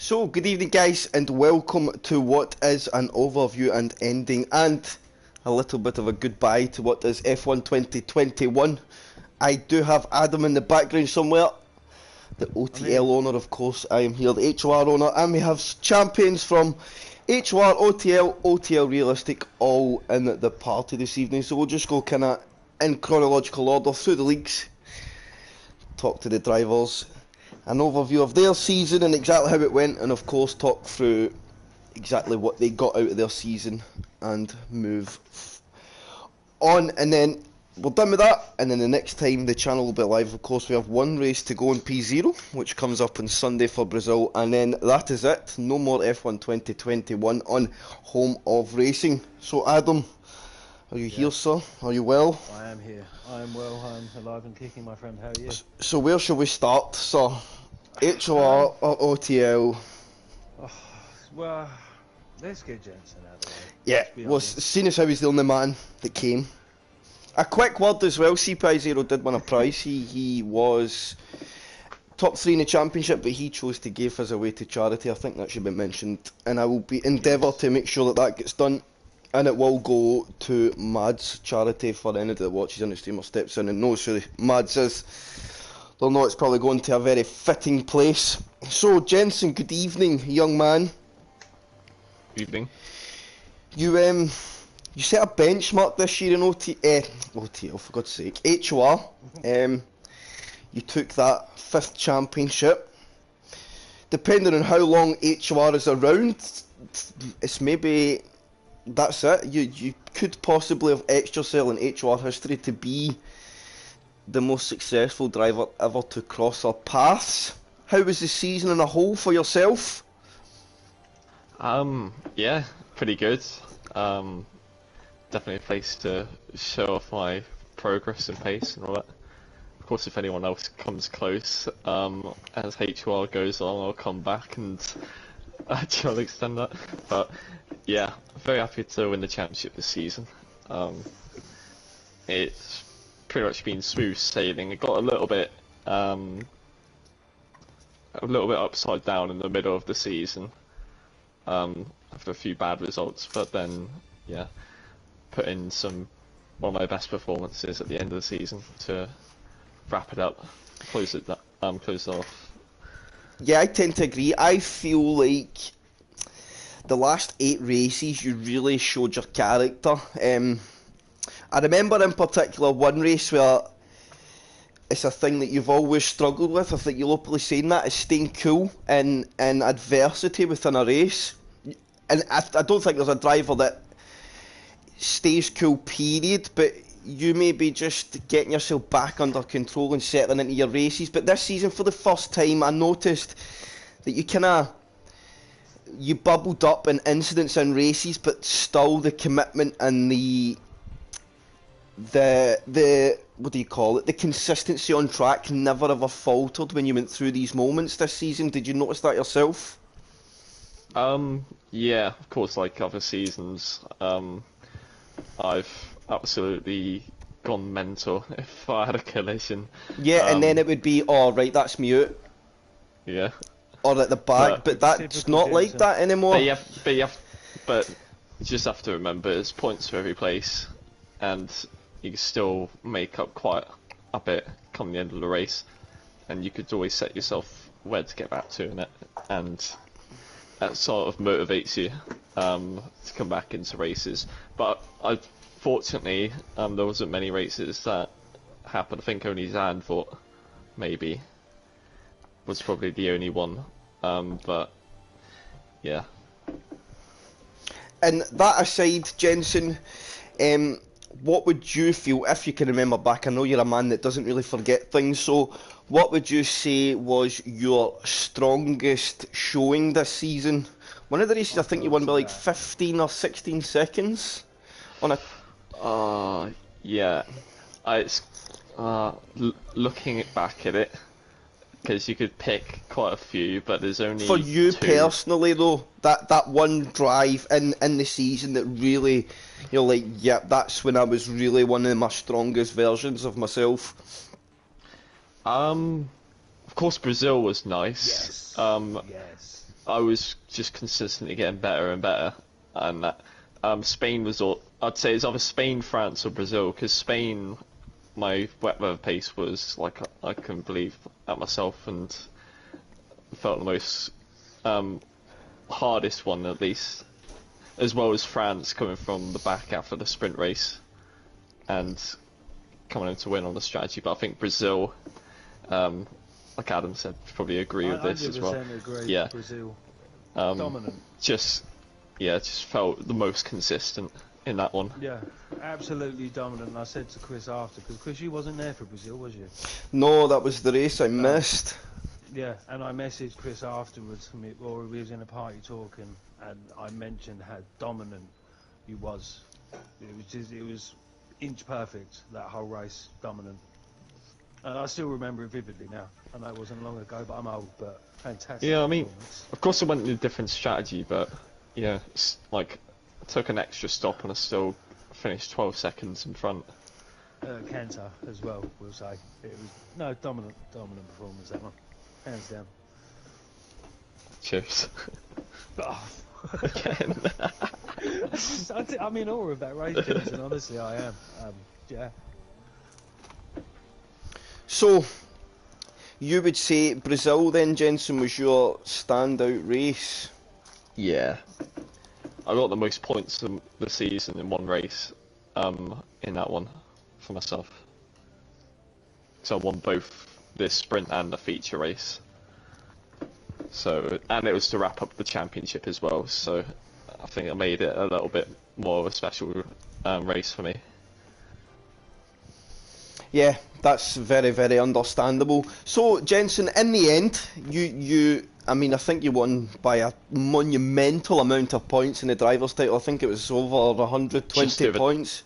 So, good evening guys, and welcome to what is an overview and ending and a little bit of a goodbye to what is F1 2021. I do have Adam in the background somewhere, the OTL owner of course. I am here, the HOR owner, and we have champions from HOR, OTL, OTL Realistic all in the party this evening. So we'll just go kind of in chronological order through the leagues, talk to the drivers, an overview of their season and exactly how it went, and of course talk through exactly what they got out of their season and move on. And then we're done with that, and then the next time the channel will be live, of course we have one race to go in P0, which comes up on Sunday for Brazil, and then that is it. No more F1 2021 on Home of Racing. So Adam, are you here, sir? Are you well? I am here. I am well. I'm alive and kicking, my friend. How are you? So where shall we start, sir? HOR or OTL? Well, let's get Jensen out of the way. Yeah, well, seeing as how he's the only man that came. A quick word as well, CPI0 did win a prize. He was top 3 in the championship, but he chose to give his away to charity. I think that should be mentioned, and I will be endeavour to make sure that that gets done. And it will go to Mads charity for anybody that watches on the stream or steps in and knows who Mads is. They'll know it's probably going to a very fitting place. So, Jensen, good evening, young man. Good evening. You set a benchmark this year in OTL, for God's sake, HOR. You took that 5th championship. Depending on how long HOR is around, it's maybe... That's it. You could possibly have etched yourself in HOR history to be the most successful driver ever to cross our paths. How was the season in a whole for yourself? Yeah, pretty good. Definitely a place to show off my progress and pace and all that. Of course, if anyone else comes close, as HOR goes on, I'll come back and try to extend that. But yeah, very happy to win the championship this season. It's pretty much been smooth sailing. It got a little bit upside down in the middle of the season after a few bad results, but then yeah, put in one of my best performances at the end of the season to wrap it up, close it off. Yeah, I tend to agree. I feel like the last 8 races you really showed your character. I remember in particular one race where it's a thing that you've always struggled with. I think you'll openly saying that is staying cool in adversity within a race. And I don't think there's a driver that stays cool, period, but you may be just getting yourself back under control and settling into your races. But this season, for the first time, I noticed that you bubbled up in incidents in races, but still the commitment and the what do you call it? The consistency on track never ever faltered when you went through these moments this season. Did you notice that yourself? Yeah, of course, like other seasons, I've absolutely gone mental if I had a collision. Yeah, and then it would be, oh right, that's me out. Yeah. Or at the back, but that's not like that anymore. But you just have to remember, there's points for every place, and you can still make up quite a bit come the end of the race, and you could always set yourself where to get back to in it, and that sort of motivates you to come back into races. But fortunately, there wasn't many races that happened. I think only Zandvoort maybe was probably the only one, but yeah. And that aside, Jensen, what would you feel, if you can remember back, I know you're a man that doesn't really forget things, so what would you say was your strongest showing this season? One of the races I think you won by like 15 or 16 seconds on a... yeah, it's looking back at it, because you could pick quite a few, but there's only for you 2. Personally though, that one drive in the season that really, you're like, yeah, that's when I was really one of my strongest versions of myself. Of course Brazil was nice. Yes. Yes. I was just consistently getting better and better, and that Spain was all. I'd say it's either Spain, France, or Brazil. Because Spain, my wet weather pace was like I couldn't believe at myself, and felt the most hardest one at least, as well as France coming from the back after the sprint race, and coming in to win on the strategy. But I think Brazil, like Adam said, probably agree with this as well. 100% agree. Yeah. Brazil. Um, Dominant. just felt the most consistent in that one. Yeah, absolutely dominant. And I said to Chris after, because Chris, you wasn't there for Brazil, was you? No, that was the race I missed. Yeah, and I messaged Chris afterwards, or we was in a party talking, and I mentioned how dominant he was. It was inch perfect, that whole race, dominant. And I still remember it vividly now. I know it wasn't long ago, but I'm old, but fantastic. Yeah, I mean, performance. of course I went in a different strategy, but yeah, it's like I took an extra stop and I still finished 12 seconds in front. Cantor as well, we'll say. It was dominant performance, that one, hands down. Cheers. Oh. Again. I'm in awe of that race, Jensen, honestly, I am. Yeah. So, you would say Brazil then, Jensen, was your standout race? Yeah. I got the most points of the season in one race, in that one, for myself. So I won both the sprint and the feature race. So, and it was to wrap up the championship as well, so I think it made it a little bit more of a special race for me. Yeah, that's very, very understandable. So, Jensen, in the end, I mean, I think you won by a monumental amount of points in the driver's title. I think it was over 120 points.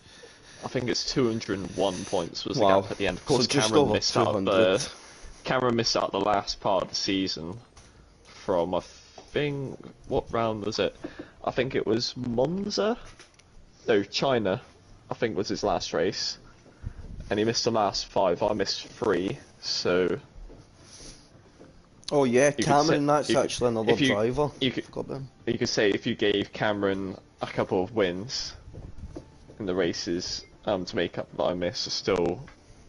I think it's 201 points was the Wow. gap at the end. Of course, So just Cameron over missed out 200. Cameron missed out the last part of the season from, I think, what round was it? I think it was Monza? No, China, I think was his last race. And he missed the last 5, I missed 3, so... Oh yeah, could Cameron, say- that's you could- actually another if you- driver. you could- Forgot about him. You could say if you gave Cameron a couple of wins in the races to make up that I missed, still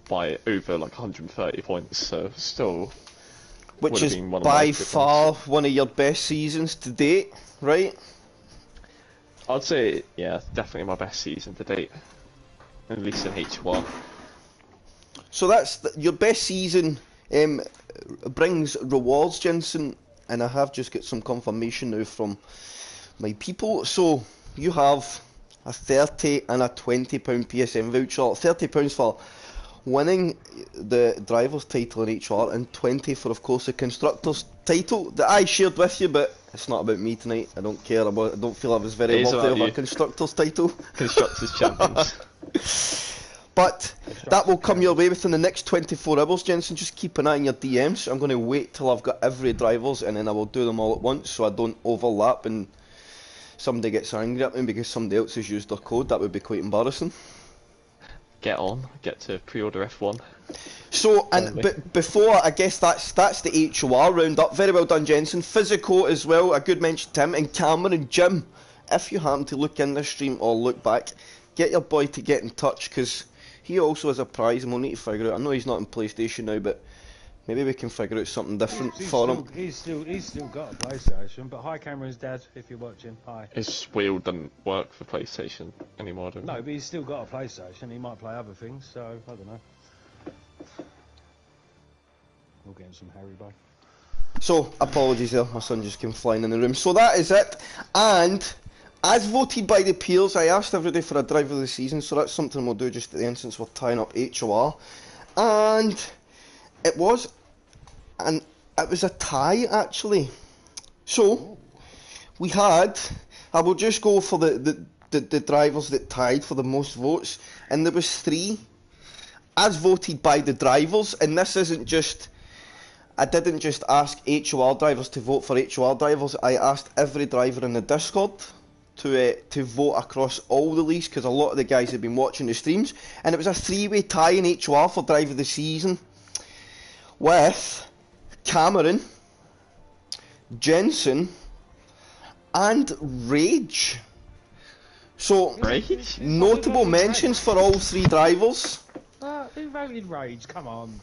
by over like 130 points, so still Which would have is been one of my by good far ones. one of your best seasons to date, right? I'd say, yeah, definitely my best season to date, at least in HOR. So that's your best season. Brings rewards, Jensen, and I have just got some confirmation now from my people. So you have a £30 and a £20 PSN voucher. £30 for winning the driver's title in HR, and 20 for, of course, the constructor's title that I shared with you. But it's not about me tonight. I don't care about. I don't feel I was very It is worthy about of a you. constructor's title. Constructors champions. But that will come your way within the next 24 hours, Jensen. Just keep an eye on your DMs. I'm going to wait till I've got every drivers, and then I will do them all at once so I don't overlap and somebody gets angry at me because somebody else has used their code. That would be quite embarrassing. Get to pre-order F1. So, and before, I guess that's the HOR roundup. Very well done, Jensen. Physico as well, a good mention to him. And Cameron and Jim, if you happen to look in this stream or look back, get your boy to get in touch, because he also has a prize and we'll need to figure out. I know he's not in PlayStation now, but maybe we can figure out something different for him. He's still got a PlayStation, but hi Cameron's dad, if you're watching, hi. His wheel doesn't work for PlayStation anymore, does it? No, but he's still got a PlayStation, he might play other things, so I don't know. We'll get him some Haribo. So, apologies there, my son just came flying in the room. So that is it, and as voted by the peers, I asked everybody for a driver of the season, so that's something we'll do just at the end since we're tying up HOR. And it was a tie, actually. So, we had, I will just go for the drivers that tied for the most votes, and there was 3 as voted by the drivers, and this isn't just, I didn't just ask HOR drivers to vote for HOR drivers, I asked every driver in the Discord to vote across all the leagues, because a lot of the guys have been watching the streams, and it was a 3-way tie in HOR for driver of the season, with Cameron, Jensen, and Rage. So, Rage? notable mentions for all three drivers. Who voted Rage? Come on.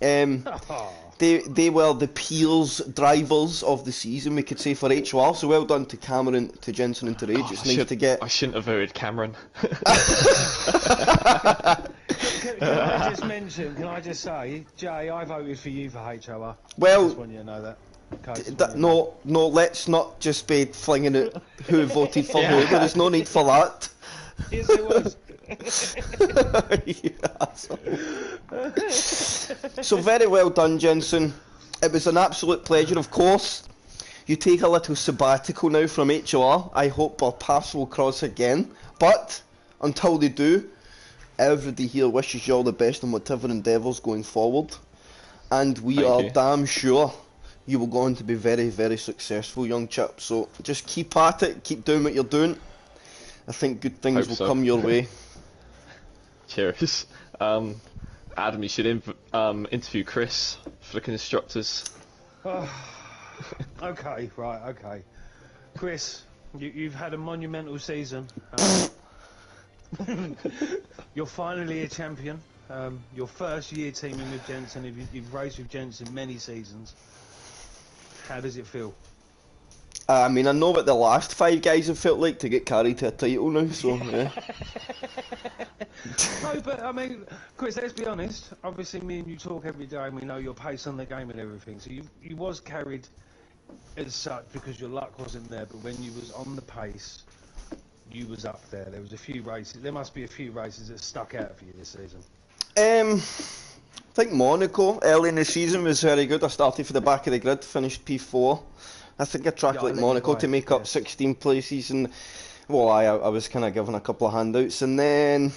Oh. They were the peers drivers of the season, we could say, for HOR. So well done to Cameron, to Jensen, and to Rage. It's nice to get. I shouldn't have voted Cameron. Can I just mention? Can I just say, Jay, I voted for you for HOR. Well, Just want you to know that. Okay, no, let's not just be flinging out who voted for who. There is no need for that. Yes, it was. So very well done, Jensen. It was an absolute pleasure. Of course, you take a little sabbatical now from HOR. I hope our paths will cross again. But until they do, everybody here wishes you all the best in whatever endeavours going forward. And we are damn sure you will go on to be very, very successful, young chap. So just keep at it, keep doing what you're doing. I think good things will come your way. Cheers. Adam, you should interview Chris for the constructors. Okay, right, okay. Chris, you've had a monumental season. You're finally a champion. Your first year teaming with Jensen. You've raced with Jensen many seasons. How does it feel? I mean, I know what the last 5 guys have felt like to get carried to a title now, so yeah. No, but I mean, Chris, let's be honest. Obviously, me and you talk every day, and we know your pace on the game and everything. So you was carried as such because your luck wasn't there. But when you was on the pace, you was up there. There was a few races. There must be a few races that stuck out for you this season. I think Monaco early in the season was very good. I started for the back of the grid, finished P4. I think a track like Monaco to make up 16 places, and well, I was kind of given a couple of handouts, and then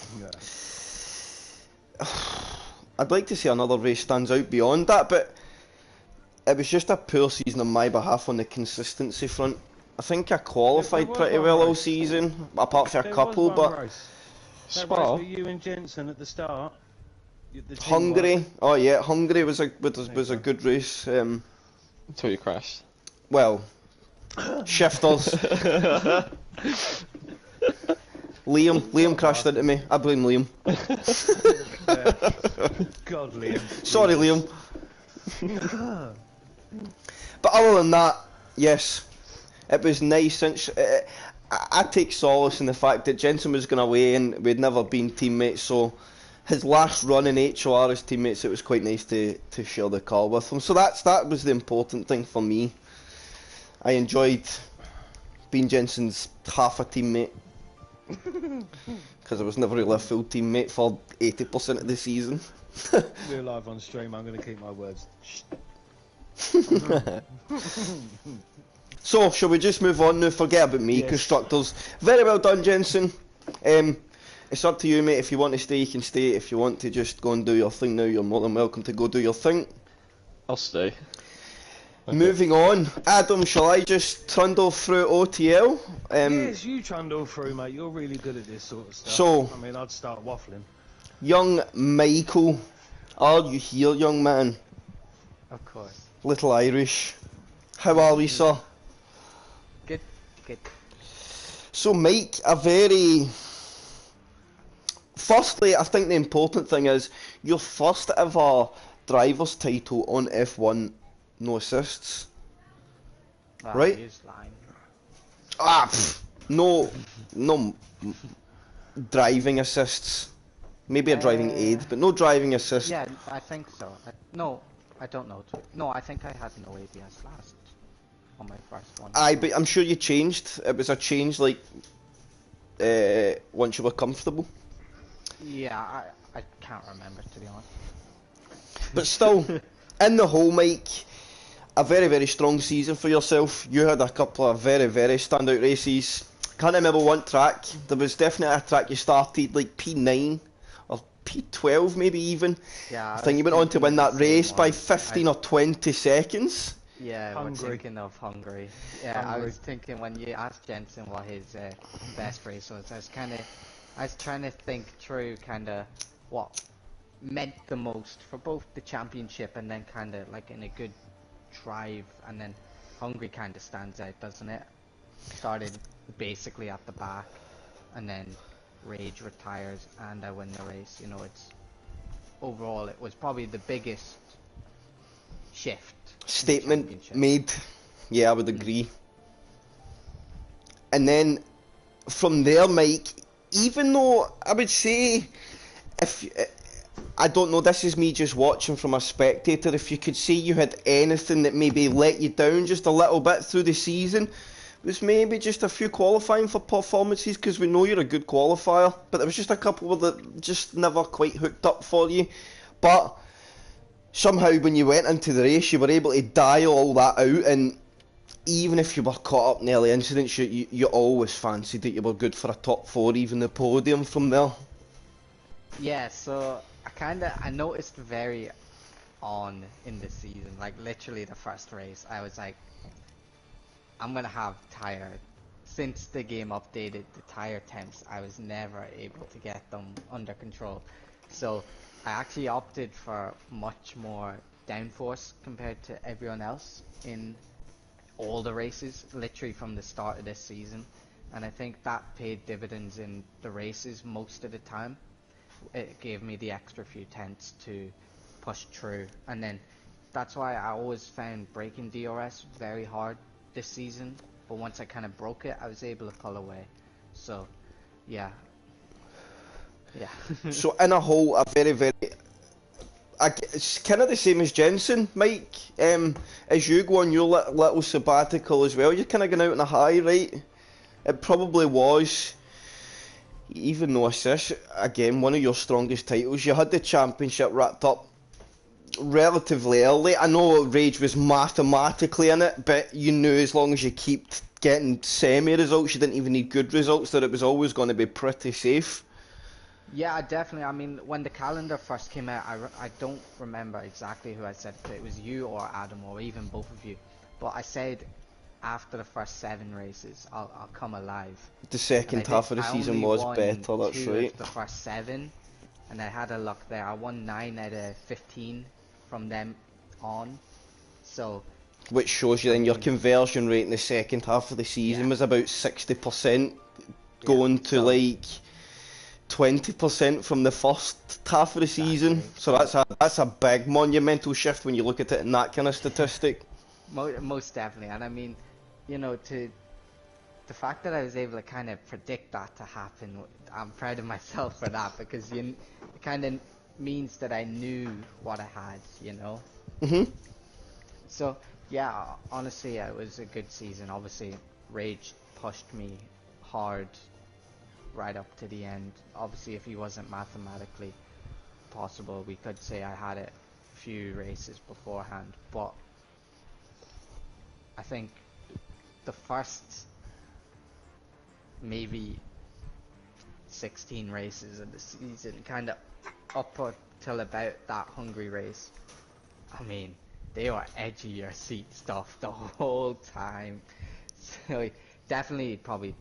I'd like to see another race stands out beyond that, but it was just a poor season on my behalf on the consistency front. I think I qualified pretty well all season, apart from a couple, but that race with you and Jensen at the start. Hungary, oh yeah, Hungary was a good race. Until you crashed. Well, shifters. Liam crashed into me. I blame Liam. God, Liam. Sorry, Liam. But other than that, yes, it was nice. Since I take solace in the fact that Jensen was going away and we'd never been teammates, so his last run in HOR as teammates, it was quite nice to share the car with him. So that was the important thing for me. I enjoyed being Jensen's half a teammate because I was never really a full teammate for 80% of the season. We're live on stream. I'm going to keep my words. So, shall we just move on now? Forget about me, constructors. Very well done, Jensen. It's up to you, mate. If you want to stay, you can stay. If you want to just go and do your thing now, you're more than welcome to go do your thing. I'll stay. Okay. Moving on, Adam, shall I just trundle through OTL? Yes, you trundle through, mate. You're really good at this sort of stuff. So, I mean, I'd start waffling. Young Michael, are you here, young man? Of course. Little Irish. How are we, sir? Good, good. So, Mike, firstly, I think the important thing is your first ever driver's title on F1. No assists, right? He's lying. No driving assists. Maybe a driving aid, but no driving assist. Yeah, I think so. No, I don't know. No, I think I had no ABS last on my first one. But I'm sure you changed. It was a change, like once you were comfortable. Yeah, I can't remember, to be honest. But still, in the whole, Mike, a very, very strong season for yourself. You had a couple of very, very standout races. Can't remember one track. There was definitely a track you started like P9 or P12 maybe even. Yeah. I think you went on to win that race by 15 or 20 seconds. Yeah, we're thinking of Hungary. Yeah, Hungary. I was thinking when you asked Jensen what his best race was, I was trying to think through kind of what meant the most for both the championship and then kind of like in a good drive, and then Hungary kind of stands out, doesn't it? Started basically at the back, and then Rage retires, and I win the race. You know, it's overall it was probably the biggest shift. Statement made. Yeah, I would agree. And then from there, Mike, even though I would say, if I don't know, this is me just watching from a spectator, if you could say you had anything that maybe let you down just a little bit through the season, it was maybe just a few qualifying for performances, because we know you're a good qualifier, but there was just a couple that just never quite hooked up for you. But somehow when you went into the race, you were able to dial all that out, and even if you were caught up in early incidents, you always fancied that you were good for a top 4, even the podium from there. Yeah, so I noticed very on in the season, like literally the first race, I was like, I'm gonna have tire. Since the game updated the tire temps, I was never able to get them under control. So I actually opted for much more downforce compared to everyone else in all the races, literally from the start of this season. And I think that paid dividends in the races most of the time. It gave me the extra few tenths to push through, and then that's why I always found breaking DRS very hard this season, but once I kind of broke it, I was able to pull away. So yeah. So in a whole, a very it's kind of the same as Jensen, Mike. As you go on your little sabbatical as well, you're kind of going out on a high, right? It probably was, even though this, again, one of your strongest titles. You had the championship wrapped up relatively early. I know Rage was mathematically in it, but you knew as long as you keep getting semi-results, you didn't even need good results, that it was always going to be pretty safe. Yeah, definitely. I mean, when the calendar first came out, I don't remember exactly who I said it to. It was you or Adam or even both of you. But I said after the first 7 races, I'll come alive. The second half of the season was better, that's right. The first 7, and I had a luck there. I won 9 out of 15 from them on. So, which shows you then your conversion rate in the second half of the season was about 60%, going to like 20% from the first half of the season. So that's a big monumental shift when you look at it in that kind of statistic. Most definitely, and I mean, you know, the fact that I was able to kind of predict that to happen, I'm proud of myself for that, because it kind of means that I knew what I had, you know. So yeah, honestly, it was a good season. Obviously, Rage pushed me hard right up to the end. Obviously, if he wasn't mathematically possible, we could say I had a few races beforehand, but I think the first maybe 16 races of the season, kind of up until about that Hungary race, I mean, they were edgy your seat stuff the whole time. So definitely probably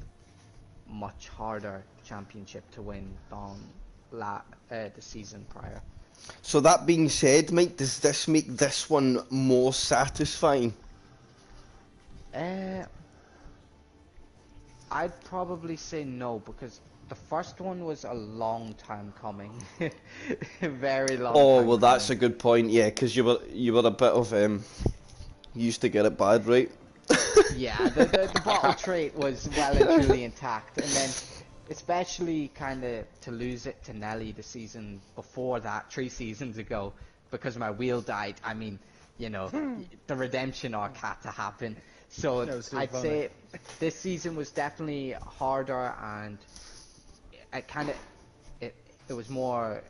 much harder championship to win than the season prior. So that being said, Mike, does this make this one more satisfying? I'd probably say no, because the first one was a long time coming. Very long time well, that's a good point, yeah, because you were a bit of used to get it bad, right? Yeah, the bottle trait was well and truly intact, and then especially kind of to lose it to Nelly the season before that, 3 seasons ago, because my wheel died. I mean, you know, the redemption arc had to happen. So I'd say this season was definitely harder, and it was more,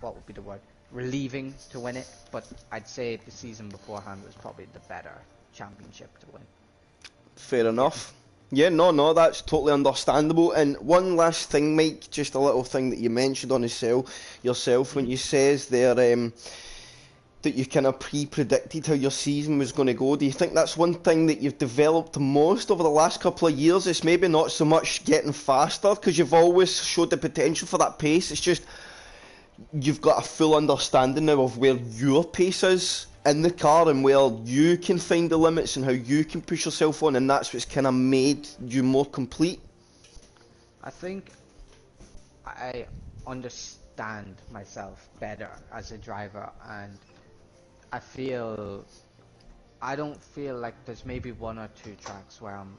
what would be the word, relieving to win it, but I'd say the season beforehand was probably the better championship to win. Fair enough. Yeah, no, that's totally understandable. And one last thing, Mike, just a little thing that you mentioned on yourself when you says there that you kind of pre-predicted how your season was going to go. Do you think that's one thing that you've developed most over the last couple of years? It's maybe not so much getting faster, because you've always showed the potential for that pace. It's just you've got a full understanding now of where your pace is in the car and where you can find the limits and how you can push yourself on, and that's what's kind of made you more complete? I think I understand myself better as a driver, and I don't feel like there's maybe one or two tracks where I'm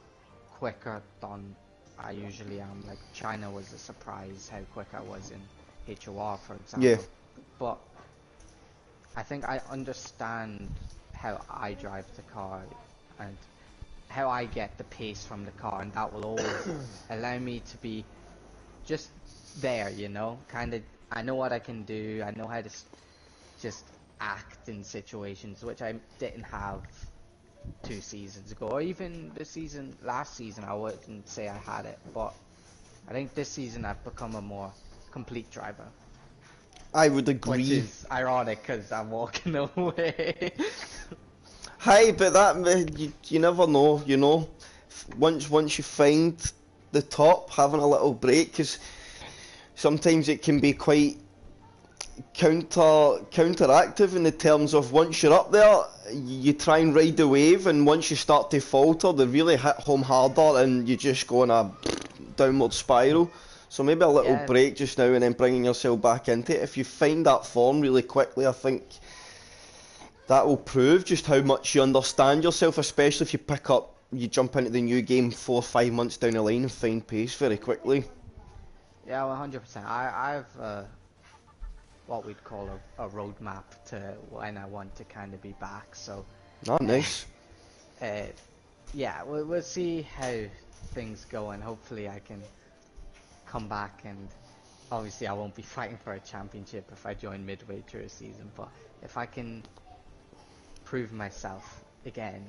quicker than I usually am. Like China was a surprise how quick I was in HOR, for example. Yeah. But I think I understand how I drive the car and how I get the pace from the car, and that will always allow me to be just there, you know, kind of. I know what I can do. I know how to just act in situations which I didn't have 2 seasons ago, or even last season. I wouldn't say I had it, but I think this season I've become a more complete driver. I would agree. Which is ironic because I'm walking away. Hi, but that you never know, you know. Once you find the top, having a little break, because sometimes it can be quite counteractive in the terms of once you're up there, you try and ride the wave, and once you start to falter, they really hit home harder, and you just go in a downward spiral. So maybe a little break just now and then bringing yourself back into it. If you find that form really quickly, I think that will prove just how much you understand yourself, especially if you jump into the new game 4 or 5 months down the line and find pace very quickly. Yeah, 100%. I've what we'd call a roadmap to when I want to kind of be back. So. Ah, nice. Yeah, we'll see how things go, and hopefully I can come back. And obviously I won't be fighting for a championship if I join midway through a season, but if I can prove myself again,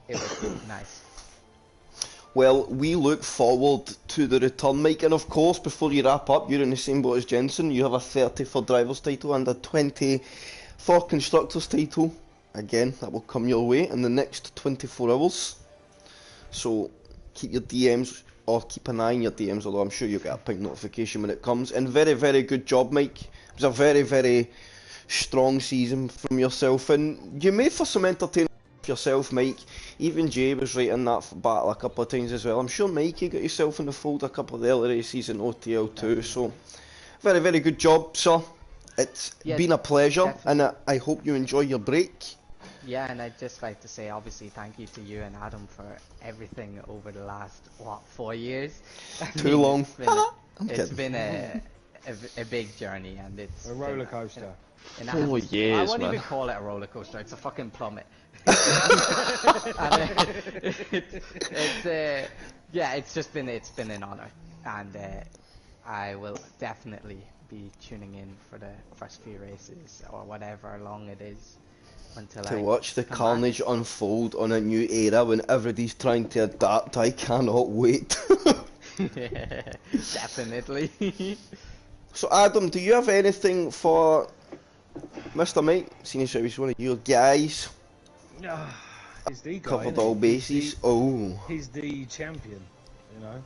it would be nice. Well, we look forward to the return, Mike, and of course, before you wrap up, you're in the same boat as Jensen. You have a 30 for drivers title and a 20 for constructors title. Again, that will come your way in the next 24 hours. So keep your DMs, or keep an eye on your DMs, although I'm sure you'll get a ping notification when it comes. And very, very good job, Mike. It was a very, very strong season from yourself, and you made for some entertainment yourself, Mike. Even Jay was right in that battle a couple of times as well. I'm sure, Mike, you got yourself in the fold a couple of the early races in OTL too. So very, very good job, sir. It's been a pleasure, definitely. And I hope you enjoy your break. Yeah, and I'd just like to say, obviously, thank you to you and Adam for everything over the last, 4 years? Too long. It's been a big journey, and it's a roller coaster. 4 years, I won't man. even call it a roller coaster. It's a fucking plummet. It's been an honor, and I will definitely be tuning in for the first few races or whatever long it is until to watch the carnage unfold on a new era when everybody's trying to adapt. I cannot wait. Definitely. So Adam, do you have anything for Mr. Mike? Seeing as he's one of your guys. He's the guy, covered all bases. He's the champion, you know.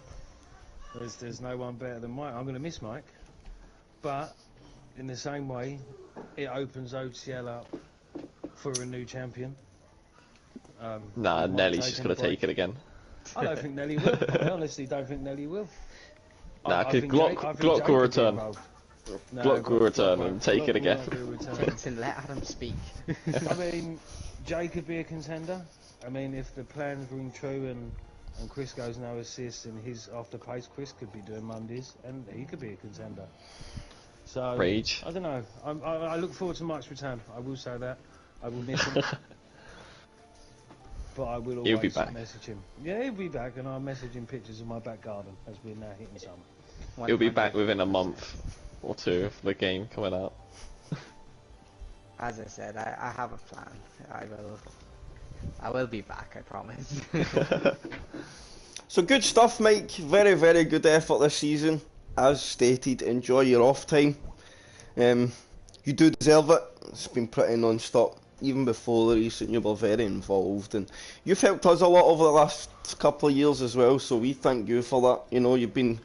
There's no one better than Mike. I'm going to miss Mike, but in the same way, it opens OTL up for a new champion. Nah, Nelly's just going to take it again. I don't think Nelly will. I honestly don't think Nelly will. Nah, because Glock will return. Glock will return and take it again. Jensen, let Adam speak. I mean, Jay could be a contender. I mean, if the plans ring true and Chris goes no assists and his after pace, Chris could be doing Mondays and he could be a contender. So Rage. I don't know. I look forward to Mike's return. I will say that. I will miss him. But I will always message him. Yeah, he'll be back, and I'll message him pictures of my back garden as we're now hitting summer. He'll be back within a month or two of the game coming out. As I said, I have a plan. I will be back, I promise. So good stuff, Mike. Very, very good effort this season. As stated, enjoy your off time. You do deserve it. It's been pretty non-stop. Even before the recent, you were very involved, and you've helped us a lot over the last couple of years as well, so we thank you for that. You know, you've been...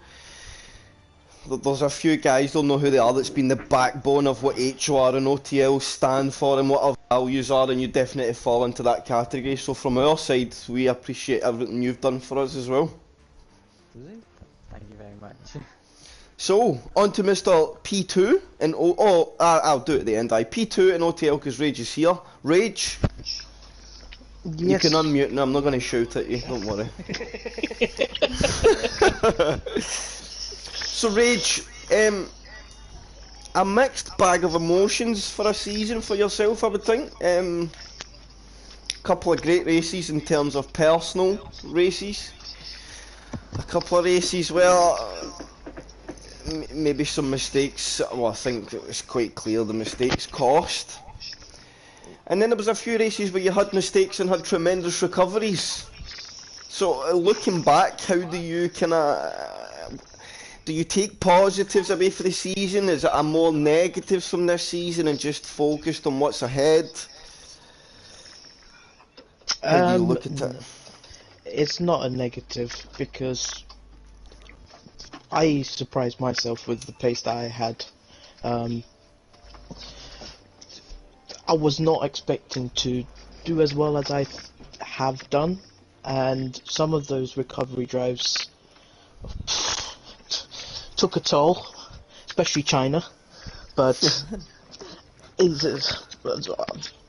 There's a few guys, don't know who they are, that's been the backbone of what HOR and OTL stand for and what values are, and you definitely fall into that category. So from our side, we appreciate everything you've done for us as well. Does he? Thank you very much. So, on to Mr. P2 and I'll do it at the end. P2 and OTL because Rage is here. Rage, Yes. you can unmute and I'm not going to shout at you, don't worry. So Rage, a mixed bag of emotions for a season for yourself, I would think. Couple of great races in terms of personal races. A couple of races where maybe some mistakes, well I think it was quite clear the mistakes cost. And then there was a few races where you had mistakes and had tremendous recoveries. So looking back, how do you do you take positives away for the season? Is it a more negatives from this season and just focused on what's ahead? How do you look at it? It's not a negative because I surprised myself with the pace that I had. I was not expecting to do as well as I have done, and some of those recovery drives took a toll, especially China. But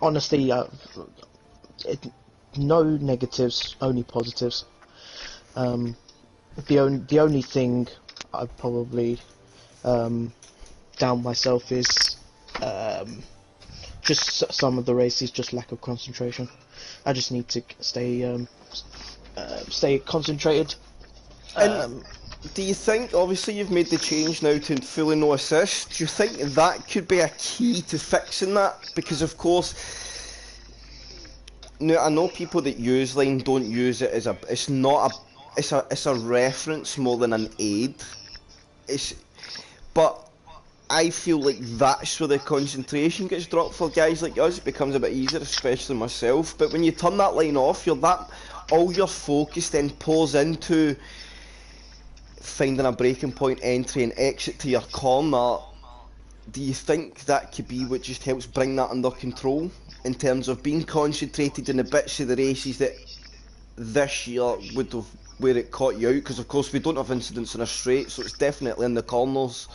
honestly, no negatives, only positives. The only thing I probably down myself is just some of the races, just lack of concentration. I just need to stay concentrated. And do you think, obviously you've made the change now to fully no assist, do you think that could be a key to fixing that? Because of course, now I know people that use Line don't use it as it's a reference more than an aid. But I feel like that's where the concentration gets dropped for guys like us. It becomes a bit easier, especially myself. But when you turn that line off, all your focus then pours into finding a breaking point, entry and exit to your corner. Do you think that could be what just helps bring that under control in terms of being concentrated in the bits of the races that this year would have where it caught you out? Because of course we don't have incidents in a straight, so it's definitely in the corners.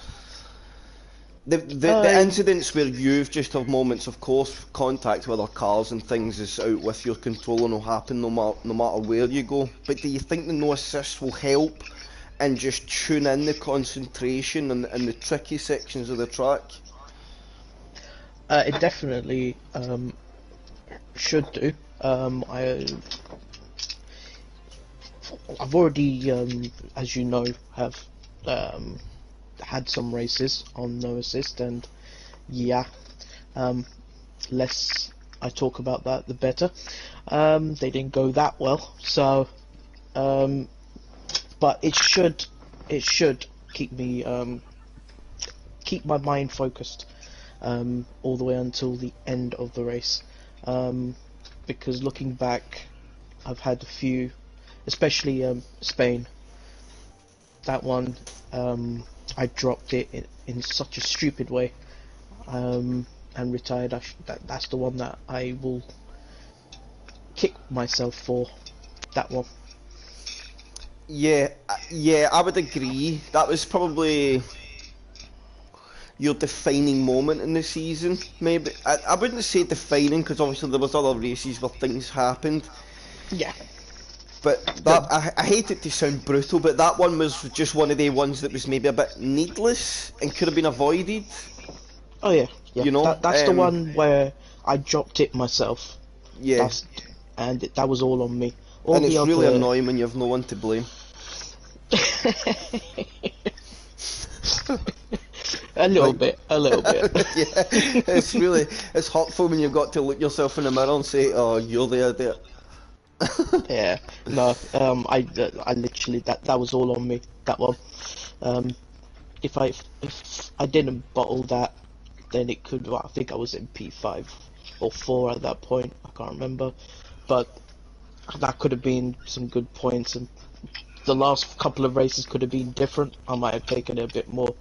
The incidents where you've just have moments, of course, contact with other cars and things is out with your control and will happen no matter where you go. But do you think the no assist will help and just tune in the concentration and the tricky sections of the track? It definitely should do. I've already, as you know, have had some races on no assist, and yeah, less I talk about that, the better. They didn't go that well, so but it should keep me keep my mind focused all the way until the end of the race, because looking back, I've had a few, especially Spain. That one, I dropped it in such a stupid way, and retired. That's the one that I will kick myself for. That one. Yeah, I would agree. That was probably your defining moment in the season. Maybe I wouldn't say defining because obviously there was other races where things happened. Yeah. But that I hate it to sound brutal, but that one was just one of the ones that was maybe a bit needless and could have been avoided. Oh yeah, yeah. You know, that's the one where I dropped it myself. Yeah. That was all on me. And it's really annoying when you have no one to blame. A little bit. Yeah, it's hurtful when you've got to look yourself in the mirror and say, "Oh, you're the idiot." Yeah, no, I literally that was all on me. That one. If I didn't bottle that, then it could. Well, I think I was in P5 or 4 at that point. I can't remember, but that could have been some good points, and the last couple of races could have been different. I might have taken it a bit more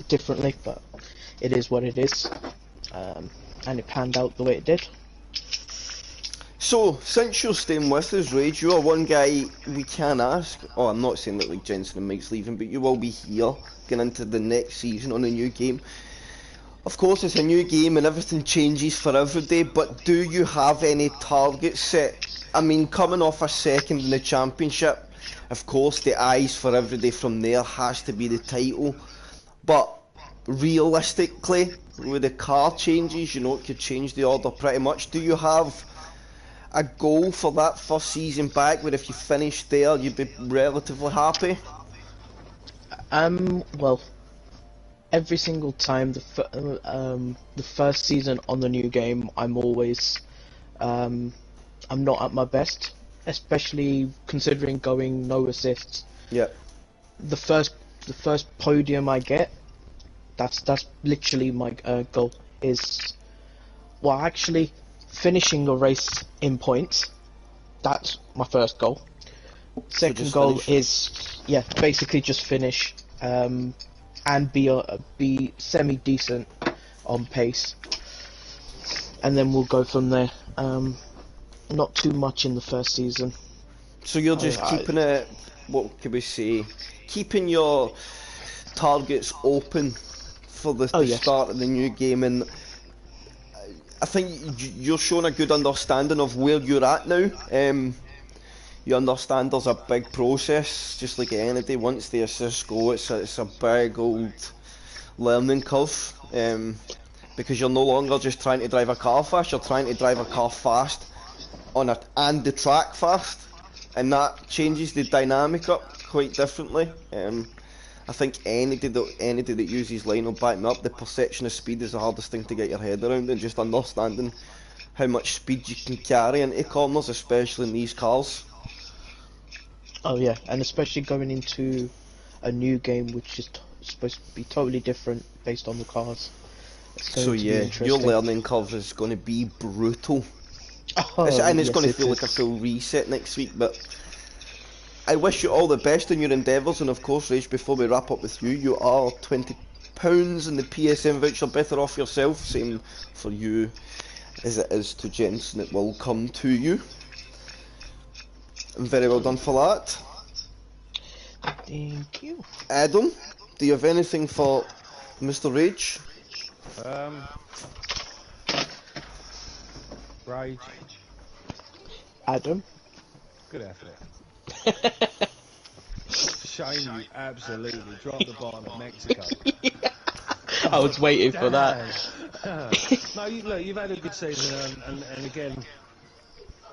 differently, but it is what it is. and it panned out the way it did. So, since you're staying with us, Rage, you are one guy we can ask. Oh, I'm not saying that like Jensen and Mike's leaving, but you will be here going into the next season on a new game. Of course, it's a new game and everything changes for every day, but do you have any targets set? I mean, coming off a second in the championship, of course, the eyes for every day from there has to be the title. But realistically, with the car changes, you know, it could change the order pretty much. Do you have a goal for that first season back, where if you finished there, you'd be relatively happy? Well, every single time the first season on the new game, I'm always, I'm not at my best, especially considering going no assists. Yeah. The first podium I get, that's literally my goal. Is, well, actually, finishing a race in points. That's my first goal. Second goal is, yeah, basically just finish, and be semi decent on pace, and then we'll go from there. Not too much in the first season. So you're just keeping it, what can we say, keeping your targets open for the start of the new game, and I think you're showing a good understanding of where you're at now. You understand there's a big process, just like any day. Once the assists go, it's a big old learning curve, because you're no longer just trying to drive a car fast, you're trying to drive a car fast and the track fast, and that changes the dynamic up quite differently. I think any day that uses line will back me up. The perception of speed is the hardest thing to get your head around, and just understanding how much speed you can carry into corners, especially in these cars. Oh yeah, and especially going into a new game which is supposed to be totally different based on the cars. So yeah, your learning curve is going to be brutal. It's going to feel like a full reset next week, but I wish you all the best in your endeavours, and of course, Rach, before we wrap up with you, you are £20 in the PSN voucher, better off yourself, same for you as it is to Jensen, it will come to you. Very well done for that. Thank you. Adam, do you have anything for Mr. Rage? Rage. Adam. Good effort. Shame you absolutely dropped the bomb at Mexico. I was waiting for that. No, look, you've had a good season, and again,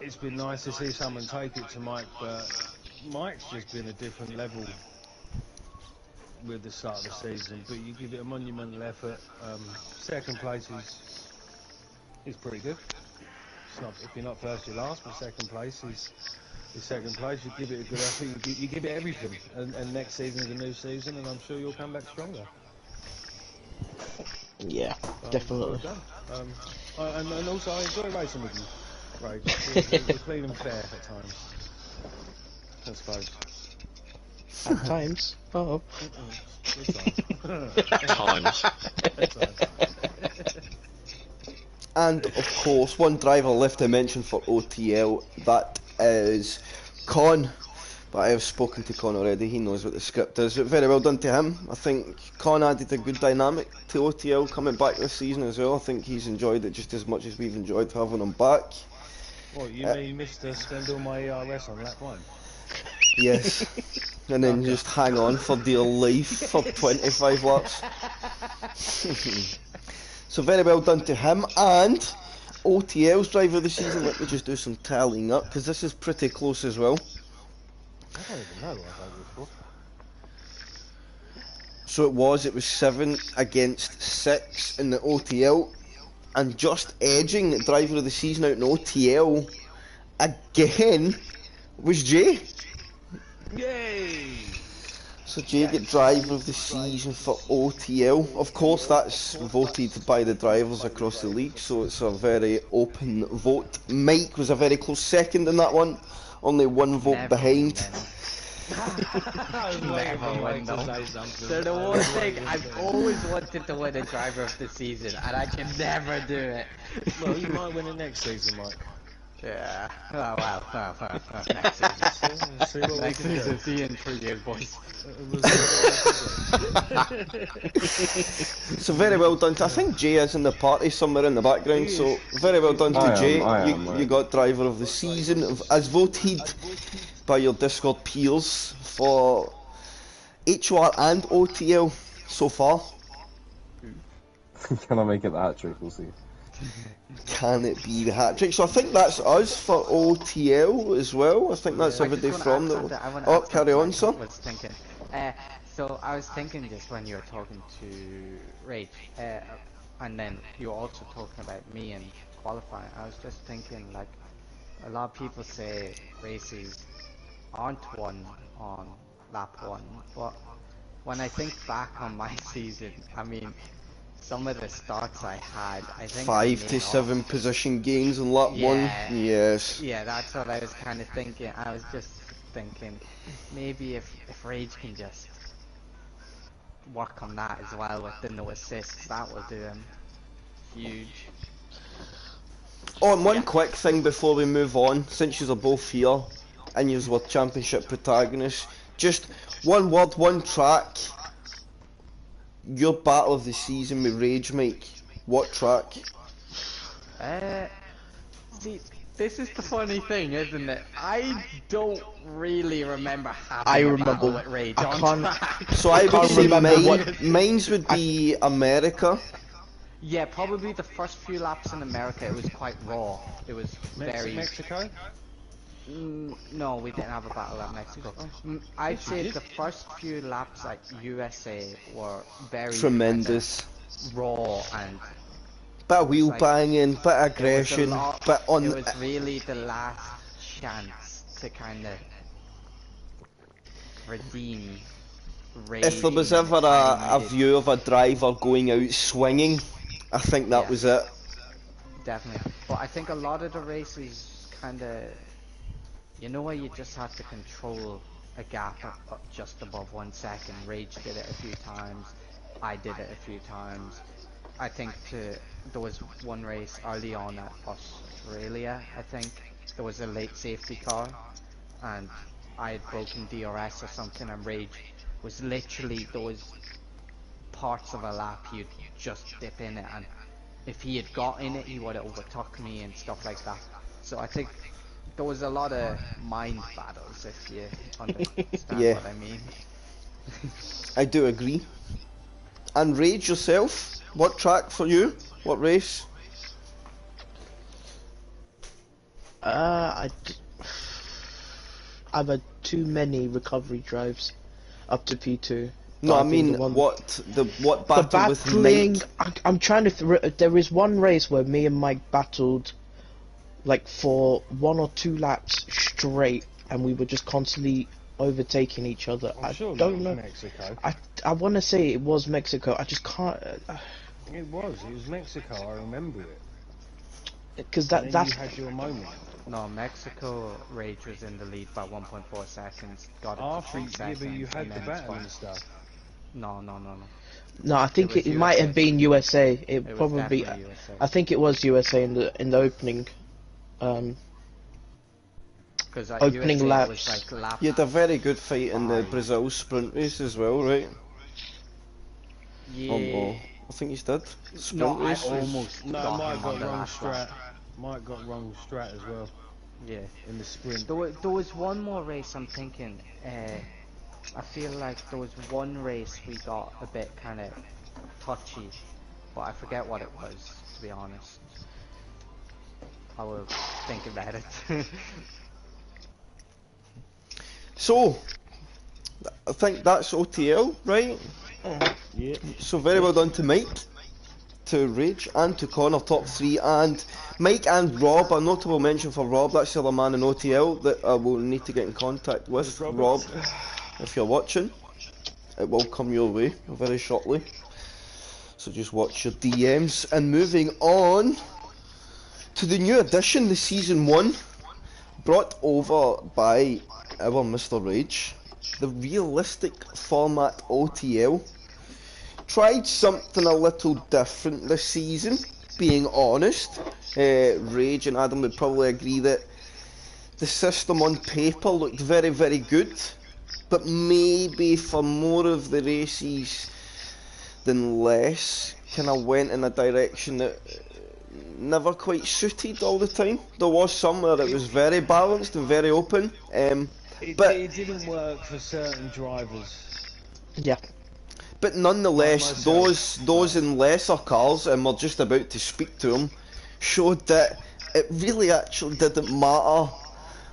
it's been nice to see someone take it to Mike, but Mike's just been a different level with the start of the season. But you give it a monumental effort. Second place is pretty good. It's not, if you're not first, you're last, but second place is second place. You give it a good effort. You give it everything, and next season is a new season, and I'm sure you'll come back stronger. Yeah, definitely. Well done. And also, I enjoy racing with you. Right, we're clean and fair at times, I suppose. At times? Oh. At times. And of course, one driver left to mention for OTL, that is Con. But I have spoken to Con already, he knows what the script is. Very well done to him. I think Con added a good dynamic to OTL coming back this season as well. I think he's enjoyed it just as much as we've enjoyed having him back. What, you mean Mr. Spend all my ERS on lap 1? Yes. And then just hang on for dear life for 25 laps. So very well done to him. And OTL's driver of the season, let me just do some tallying up, because this is pretty close as well. I don't even know what I voted for. So it was 7 against 6 in the OTL, and just edging the driver of the season out in OTL again was Jay. Yay! So Jay get driver of the season for OTL. Of course, that's voted by the drivers across the league, so it's a very open vote. Mike was a very close second in that one, only one vote behind. I was waiting for Never Mike win to though. say something. They're the I one was thing waiting I've for- always wanted to win a driver of the season, and I can never do it. Well, you might win it next season, Mike. Yeah. Oh, well, next season. See what we Next can do. season, see you in 3 years, boys. We'll see what we can do. So very well done. I think Jay is in the party somewhere in the background. He So is. very well done to I am, Jay. I you, am, you right. got driver of the season as voted by your Discord peers for HOR and OTL so far. Can I make it the hat trick? We'll see. Can it be the hat trick? So I think that's us for OTL as well. I think that's I everybody just wanna from add the. something- I wanna Oh, add carry something on, I sir. was thinking. So I was thinking just when you were talking to Rage, and then you were also talking about me and qualifying. I was just thinking, like, a lot of people say races aren't won on lap 1, but when I think back on my season, I mean, some of the starts I had, I think I 5 to made 7 off. position gains in lap Yeah. 1. Yes. Yeah, that's what I was kind of thinking. I was just thinking, maybe if Rage can just work on that as well with the no assists, that will do him huge. Oh, and one quick thing before we move on, since you're both here and you're were championship protagonists, just one word, one track. Your battle of the season with Rage, Mike. What track? See, this is the funny thing, isn't it? I don't really remember having I a remember- battle with Rage I on can't- track. So I would can't say remember mine, what- mine's would be America. Yeah, probably the first few laps in America, it was quite raw. It was very... Mexico? No, we didn't have a battle at Mexico. I'd say the first few laps at USA were very Tremendous. kinda raw, and Bit of wheel like- banging, bit of it was, aggression, bit on. it was really the last chance to kind of redeem Rage. If there was and ever it a kinda needed- view of a driver going out swinging, I think that Yeah. was it. Definitely. But I think a lot of the races kind of, you know, where you just have to control a gap up just above 1 second. Rage did it a few times. I did it a few times. I think there was one race early on at Australia, I think. There was a late safety car and I had broken DRS or something, and Rage was literally those parts of a lap he'd just dip in it, and if he had got in it he would have overtook me and stuff like that. So I think there was a lot of mind battles, if you understand Yeah. what I mean. I do agree. And Rage yourself, what track for you? What race? I've had too many recovery drives up to P2. No, But I think mean the one- what the battle with battling. Mike? I'm trying to. There is one race where me and Mike battled, like for 1 or 2 laps straight, and we were just constantly overtaking each other. I'm I sure don't that know. was Mexico. I want to say it was Mexico. I just can't It was Mexico, I remember it. because And then that's you had your moment. No, Mexico Rage was in the lead by 1.4 seconds. Got it to After 3 yeah, seconds. but you had and the then battle spun. and stuff. No. no. I think was it might have USA. been USA. It It was probably. definitely USA. I think it was USA in the opening. Because opening USA laps. was like lap. You had a very good fight in the Five. Brazil sprint race as well, right? Yeah. Oh, I think he's did. Sprint No, I race. almost No, got Mike him on got the wrong last strat. lap. Mike got wrong strat as well Yeah. in the sprint. There was one more race I'm thinking. I feel like there was one race we got a bit kind of touchy, but I forget what it was, to be honest. I will think about it. So, I think that's OTL, right? Yeah. So very well done to Mike, to Rage, and to Connor, top 3, and Mike and Rob. A notable mention for Rob. That's the other man in OTL that I will need to get in contact with. Robert. Rob, if you're watching, it will come your way very shortly. So just watch your DMs. And moving on to the new edition, the season 1, brought over by our Mr. Rage. the realistic format OTL. Tried something a little different this season, being honest. Rage and Adam would probably agree that the system on paper looked very, very good, but maybe for more of the races than less, kind of went in a direction that never quite suited all the time. There was some where it was very balanced and very open, but it didn't work for certain drivers. Yeah. But nonetheless, Myself, those in lesser cars, and we're just about to speak to them, showed that it really actually didn't matter.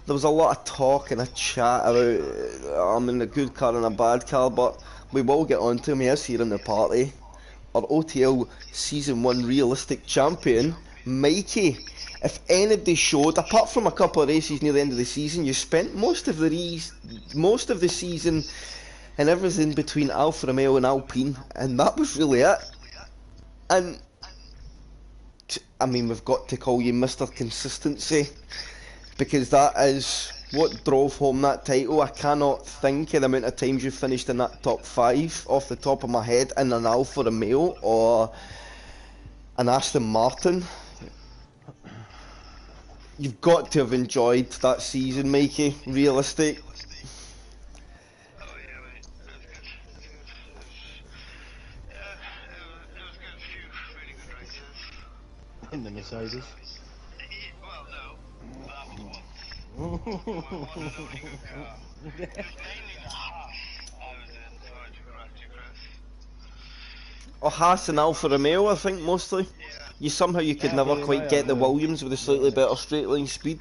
There was a lot of talk and a chat about I'm in a good car and a bad car, but we will get on to him. He is here in the party. Our OTL Season 1 realistic champion, Mikey. If anybody showed, apart from a couple of races near the end of the season, you spent most of the season and everything between Alfa Romeo and Alpine, and that was really it. And I mean, we've got to call you Mr. Consistency, because that is what drove home that title. I cannot think of the amount of times you finished in that top 5 off the top of my head in an Alfa Romeo or an Aston Martin. You've got to have enjoyed that season, Mikey. Realistic. In the Mercedes. Well, no. That was one. It was mainly the half I was in, sorry to correct you, Chris. Or Haas and Alfa Romeo, I think, mostly. Yeah. Somehow you could Yeah, never Alfa quite Romeo, get the yeah. Williams with a slightly better straight line speed.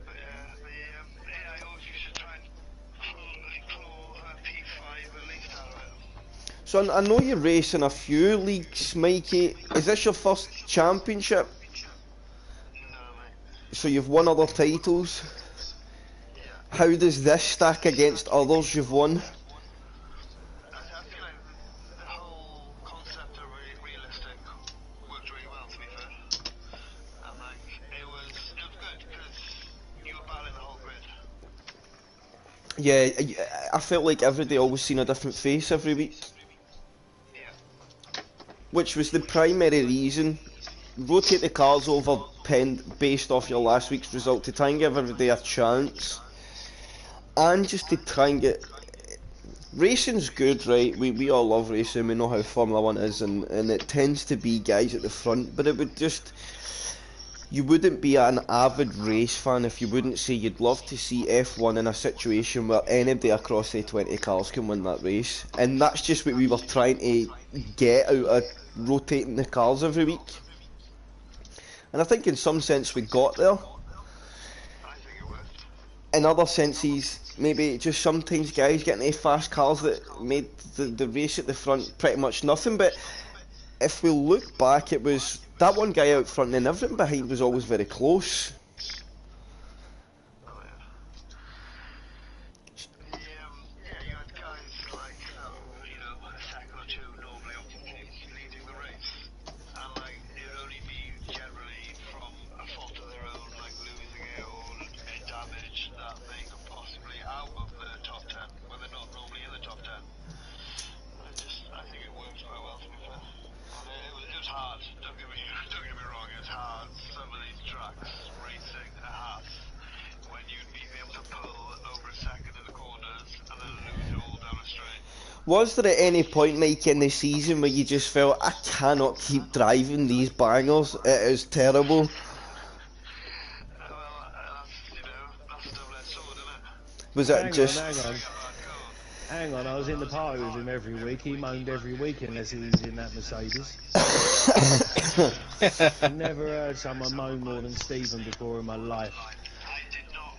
I always used to try and pull P5 at least out of it. So I know you're racing a few leagues, Mikey. Is this your first championship? No, mate. So you've won other titles. Yeah. How does this stack against others you've won? I feel like the whole concept of realistic worked really well, to be fair. And it was good because you were battling the whole grid. Yeah, I felt like every day always seen a different face every week. Yeah. Which was the primary reason. Rotate the cars over based off your last week's result to try and give everybody a chance. And just to try and get... Racing's good, right? We all love racing, we know how Formula 1 is, and it tends to be guys at the front, but it would just... You wouldn't be an avid race fan if you wouldn't say you'd love to see F1 in a situation where anybody across the 20 cars can win that race. And that's just what we were trying to get out of rotating the cars every week. And I think in some sense we got there. I think it worked. In other senses, maybe just sometimes guys getting into fast cars that made the race at the front pretty much nothing. But if we look back, it was that one guy out front and everything behind was always very close. Oh, yeah. You had guys like, a second or two normally up to leading the race. And, it would only be generally from a fault of their own, like losing it or damage that they could possibly out of the top 10, when they're not normally in the top 10. I think it worked quite well, to be fair. And it was hard, don't get me wrong, it was hard. Some of these tracks, racing a half, when you'd be able to pull over a second in the corners and then lose it all down a straight. Was there at any point, Mike, in the season where you just felt, I cannot keep driving these bangers, it is terrible? Well, that's a double-edged sword, isn't it? Was it just... Hang on, I was in the party with him every week. He moaned every week unless he was in that Mercedes. I've never heard someone moan more than Stephen before in my life. I did not.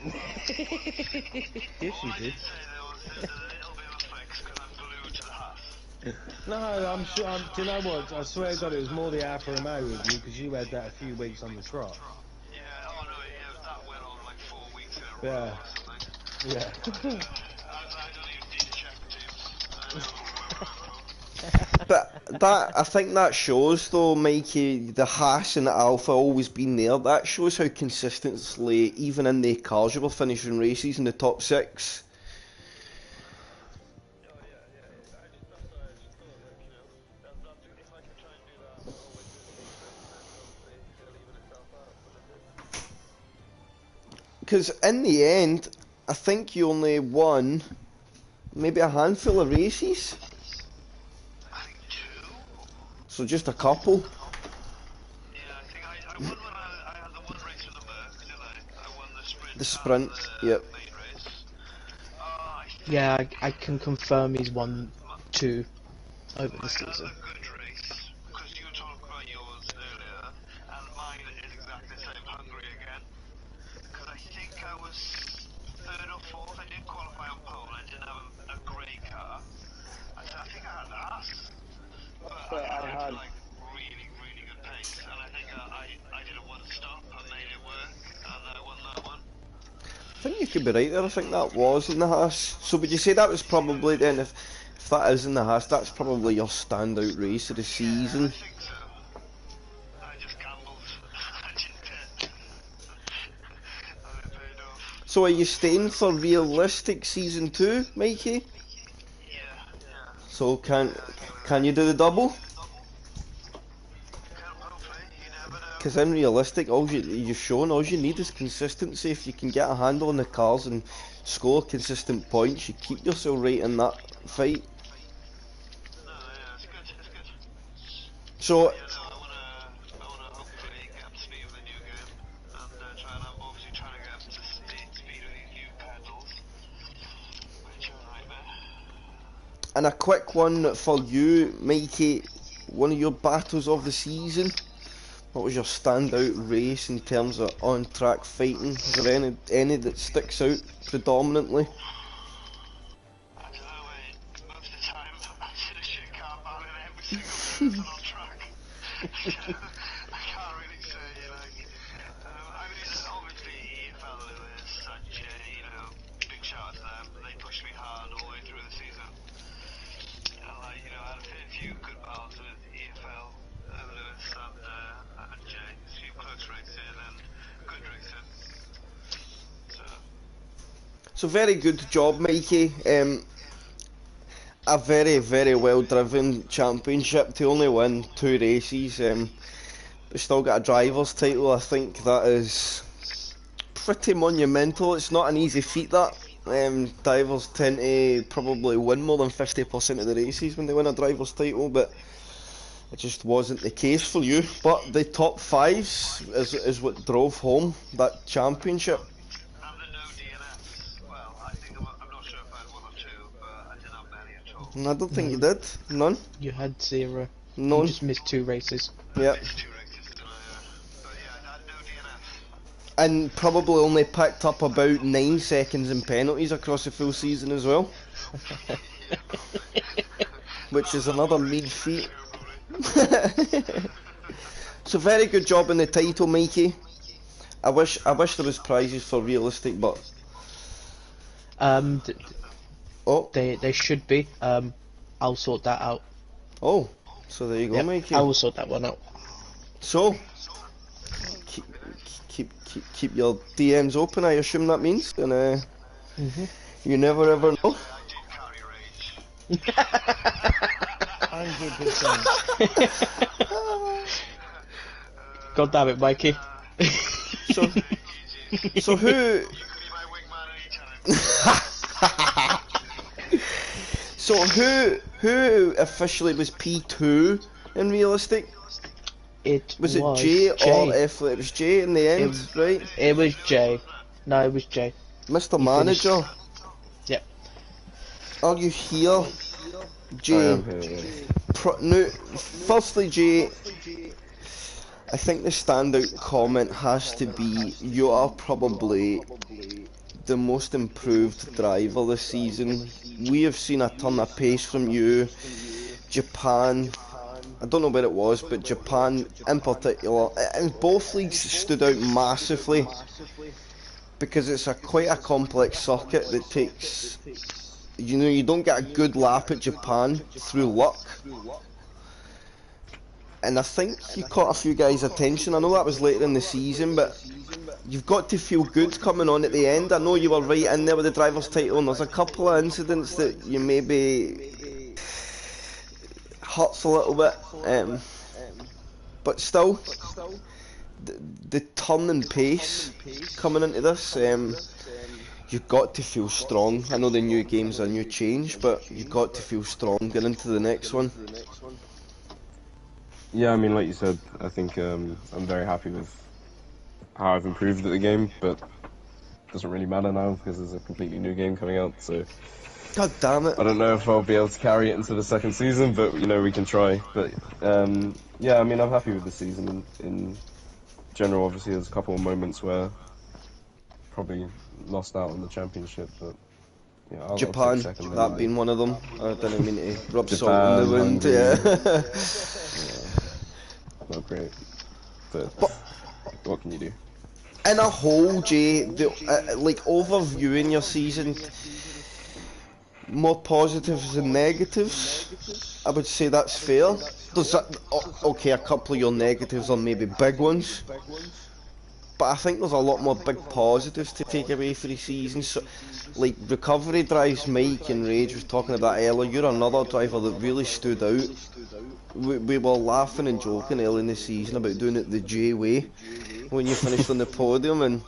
Yes, you did. Say there was a little bit of a fix because I'm glued to the half. No, I'm sure. Do you know what? I swear to God, it was more the Alfa Romeo with you because you had that a few weeks on the trot. Yeah, that went on like 4 weeks in a row Yeah. or something. Yeah. I don't even need to check the teams. But I think that shows though, Mikey, the Haas and the Alpha always been there. That shows how consistently, even in the cars, you were finishing races in the top 6. Oh yeah, yeah. That's what I just thought. Like, you know, that's if I can try and do that always in season, then hopefully it'll even itself out. But it did. Because in the end, I think you only won maybe a handful of races. I think 2. So just a couple. Yeah, I think I won when I had the one race with the Merc, didn't I? I won the sprint. The sprint, and the yep. main race. I think Yeah, I can confirm he's won 2 over the I had season. a good race, because you were talking about yours earlier, and mine is exactly the same, Hungary again. Because I think I was 3rd or 4th, I didn't qualify on pole, I didn't have a grey car. I think I had the Haas, but I had like really, really good pace, and I think I did a one stop and made it work, and I won that one. I think you could be right there. I think that was in the Haas. So would you say that was probably then, if that is in the Haas, that's probably your standout race of the season? I think so. I just gambled. I didn't. And it paid off. So are you staying for realistic season 2, Mikey? Yeah, yeah. So can you do the double? Hopefully, you never know. Because in realistic, you've shown all you need is consistency. If you can get a handle on the cars and score consistent points, you keep yourself right in that fight. No, yeah, it's good, it's good. So Yeah, no, I wanna hopefully get up to speed with the new game, and try and obviously trying to get up to speed with these new pedals, which are a nightmare. and a quick one for you, Mikey. One of your battles of the season. What was your standout race in terms of on-track fighting? Is there any that sticks out predominantly? I don't know, mate. Most of the time, I did a shit car battle in every single person on track. I can't really say, like, I mean, obviously, EFL Lewis, Sanjay, you know, big shout out to them. They pushed me hard all the way through the season. And, like, you know, I had a few good battles with EFL Lewis and Jay. A few close racing and good racing. So very good job, Mikey. A very, very well driven championship to only win 2 races. We still got a driver's title. I think that is pretty monumental. It's not an easy feat, that. Drivers tend to probably win more than 50% of the races when they win a driver's title, but it just wasn't the case for you. But the top 5s is what drove home that championship. And the no DNFs. Well, I think I'm not sure if I had 1 or 2, but I didn't have many at all. And I don't think you did. None. You had 0. None. You just missed 2 races. Yep. Missed 2 races, didn't I? But yeah, I had no DNFs. And probably only picked up about 9 seconds in penalties across the full season as well. Which is another mean feat. So very good job in the title, Mikey. I wish there was prizes for realistic, but oh, They should be. I'll sort that out. oh, so there you go, Yep, Mikey. I will sort that one out. So keep your DMs open. I assume that means, and you never ever know. I did carry rage. 100%. God damn it, Mikey. So who? You could be my wingman anytime. So who officially was P2 in realistic? It Was it J or Jay. F? It was J in the end, right? It was Jay. No, it was Jay. Mr. He Manager, Yep. are you here? Jay. No, firstly, Jay, I think the standout comment has to be you are probably the most improved driver this season. We have seen a ton of pace from you. Japan, I don't know where it was, but Japan in particular, and both leagues stood out massively because it's quite a complex circuit that takes you know, you don't get a good lap at Japan through luck. And I think you caught a few guys' attention. I know that was later in the season, but you've got to feel good coming on at the end. I know you were right in there with the driver's title, and there's a couple of incidents that you maybe hurts a little bit. But still, the turn and pace coming into this, you've got to feel strong. I know the new game's a new change, but you've got to feel strong going into the next one. Yeah, I mean, like you said, I think I'm very happy with how I've improved at the game, but it doesn't really matter now because there's a completely new game coming out, so God damn it. I don't know if I'll be able to carry it into the second season, but, you know, we can try. But, yeah, I mean, I'm happy with the season in general. Obviously, there's a couple of moments where probably lost out on the championship, but yeah, I'll Japan, take second that anyway. being one of them. I didn't mean to rub Japan, salt in the wound, Hungary. yeah. Not great. But what can you do? In a whole, Jay, like overviewing your season, more positives than negatives, I would say that's fair. There's okay, a couple of your negatives are maybe big ones, but I think there's a lot more big positives to take away for the season. So, like recovery drives, Mike and Rage was talking about earlier. You're another driver that really stood out. We were laughing and joking early in the season about doing it the J way when you finished on the podium, and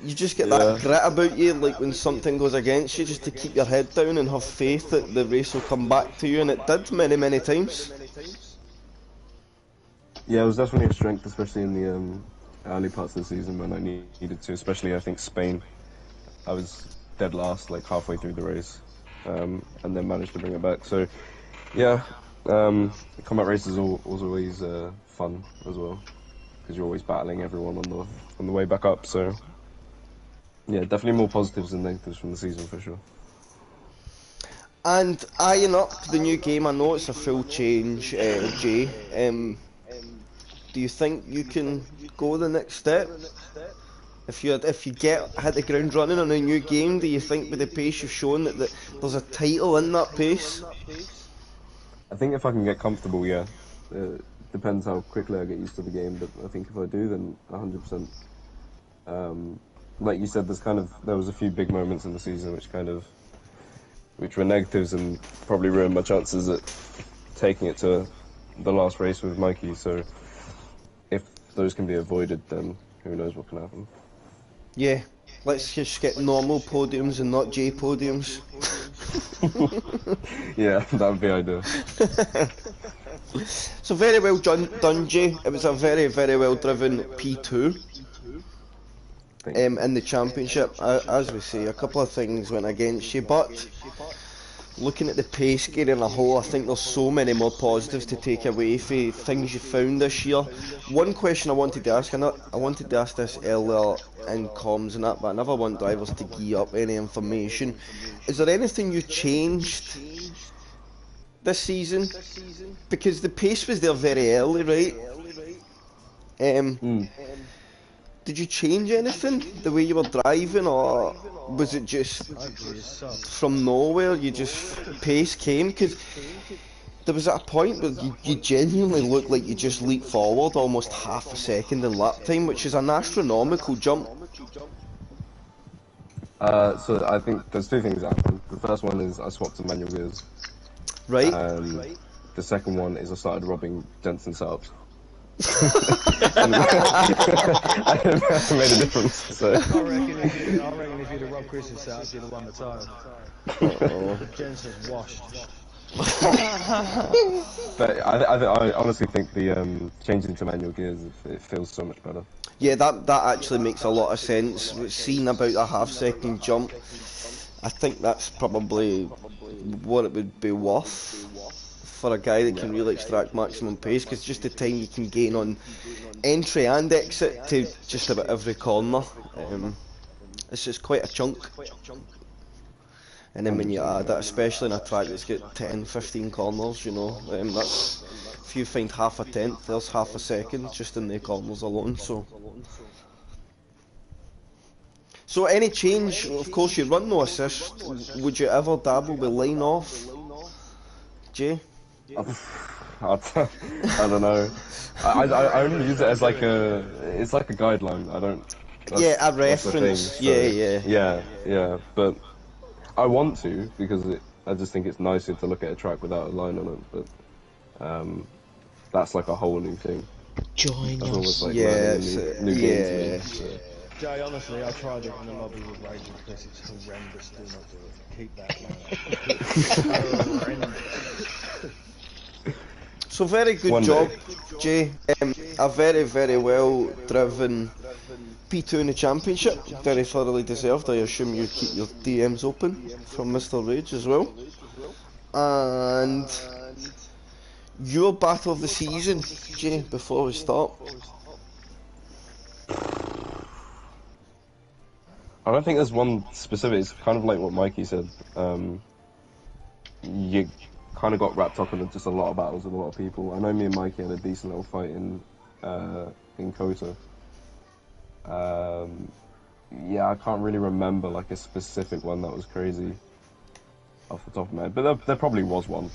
you just get that grit about you, like when something goes against you, just to keep your head down and have faith that the race will come back to you, and it did many times. Yeah, it was definitely a strength, especially in the early parts of the season when I needed to, especially I think Spain. I was dead last, like halfway through the race, and then managed to bring it back. So, yeah, the combat race is always fun as well, because you're always battling everyone on the way back up. So, yeah, definitely more positives than negatives from the season for sure. And eyeing up the new game, I know it's a full change, Jay. Do you think you can go the next step? If you hit the ground running on a new game, do you think with the pace you've shown that there's a title in that pace? I think if I can get comfortable, yeah. Depends how quickly I get used to the game, but I think if I do, then 100%. Like you said, there was a few big moments in the season which were negatives and probably ruined my chances at taking it to the last race with Mikey. So if those can be avoided, then who knows what can happen. Yeah, let's just get normal podiums and not J podiums. Yeah, that would be ideal. So very well done, Jay. It was a very well driven P2 in the championship. As we say, a couple of things went against you, but looking at the pace gear in a whole, I think there's so many more positives to take away for things you found this year. One question I wanted to ask, and I wanted to ask this earlier in comms and that, but I never want drivers to gear up any information. Is there anything you changed this season? Because the pace was there very early, right? Did you change anything? The way you were driving, or was it just from nowhere, pace came? Because there was at a point where you genuinely looked like you just leaped forward almost half a second in lap time, which is an astronomical jump. So I think there's two things that happened. The first one is I swapped to manual gears. Right. The second one is I started robbing Jensen setups. I made a difference. So. I reckon if you'd have robbed Chris's setup, you'd have won the title. Jensen's washed. But I honestly think the changing to manual gears, it feels so much better. Yeah, that actually makes a lot of sense. Seeing about a half-second jump, I think that's probably what it would be worth for a guy that can really extract maximum pace, because just the time you can gain on entry and exit to just about every corner, it's just quite a chunk. And then when you add that, especially in a track that's got 10-15 corners, you know, that's, if you find half a tenth, there's half a second just in the corners alone. So So any change, of course you run no assist, would you ever dabble with line off, Jay? I don't know. I only use it as like it's like a guideline. I don't. Yeah, a That's the thing. reference, yeah. Yeah. But I want to because I just think it's nicer to look at a track without a line on it. But that's like a whole new thing. Join That's almost us. like Yeah, learning it's, new games. To me, so. Jay, honestly, I tried it in the lobby with Rage and Chris. It's horrendous. Do not do it. Keep that line. Horrendous. So very good One job, day. Jay. A very well driven P2 in the championship. Very thoroughly deserved. I assume you keep your DMs open from Mr. Rage as well. And your battle of the season, Jay, before we start. I don't think there's one specific. It's kind of like what Mikey said. You kind of got wrapped up in just a lot of battles with a lot of people. I know me and Mikey had a decent little fight in Kota. Yeah, I can't really remember like a specific one that was crazy off the top of my head, but there probably was one.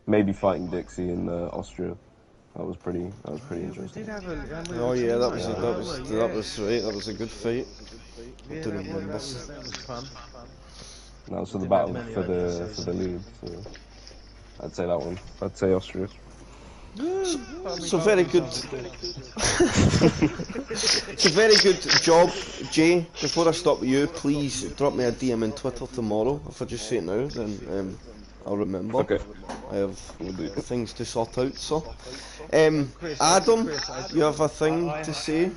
Maybe fighting Dixie in Austria. That was pretty interesting. Oh yeah, that was right. That was a good fight. I do remember. That was fun. That was for the battle for the lead. So I'd say that one. I'd say Austria. So very good. It's a very good job, Jay. Before I stop with you, please drop me a DM on Twitter tomorrow. If I just say it now, then I'll remember. Okay. I have things to sort out, so. Adam, you have a thing to say?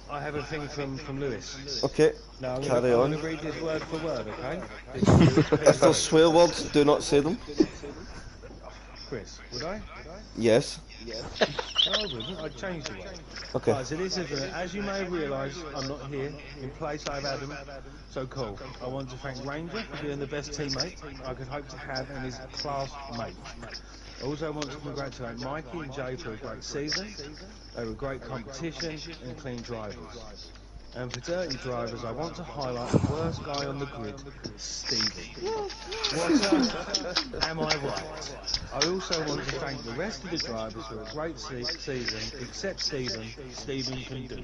I have a thing from Lewis. Okay, Now I'm carry on. going to read this word for word, okay? If there's swear words, do not say them. Chris, would I? Yes. No, I wouldn't. I'd change the word. Okay. Right, so this is, as you may have realised, I'm not here. In place I have Adam. So cool. I want to thank Ranger for being the best teammate I could hope to have and his classmate. I also want to congratulate Mikey and Jay for a great season. They were great competition and clean drivers. And for dirty drivers, I want to highlight the worst guy on the grid, Stephen. What am I right? I also want to thank the rest of the drivers for a great season, except Stephen. Stephen can do.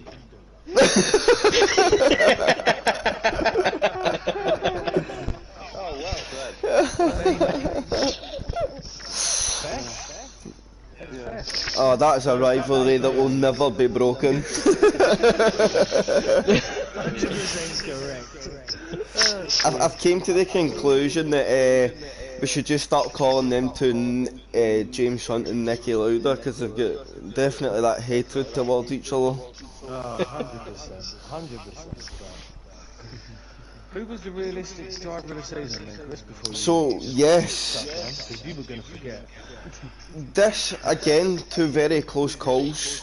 Oh, that is a rivalry that will never be broken. 100% correct. I've came to the conclusion that we should just start calling them to James Hunt and Nicky Lauda because they've got definitely that hatred towards each other. Oh, 100%. 100%. Who was the realistic driver of the season then, Chris, before you... So, yes. Because you were going to forget. This, again, two very close calls.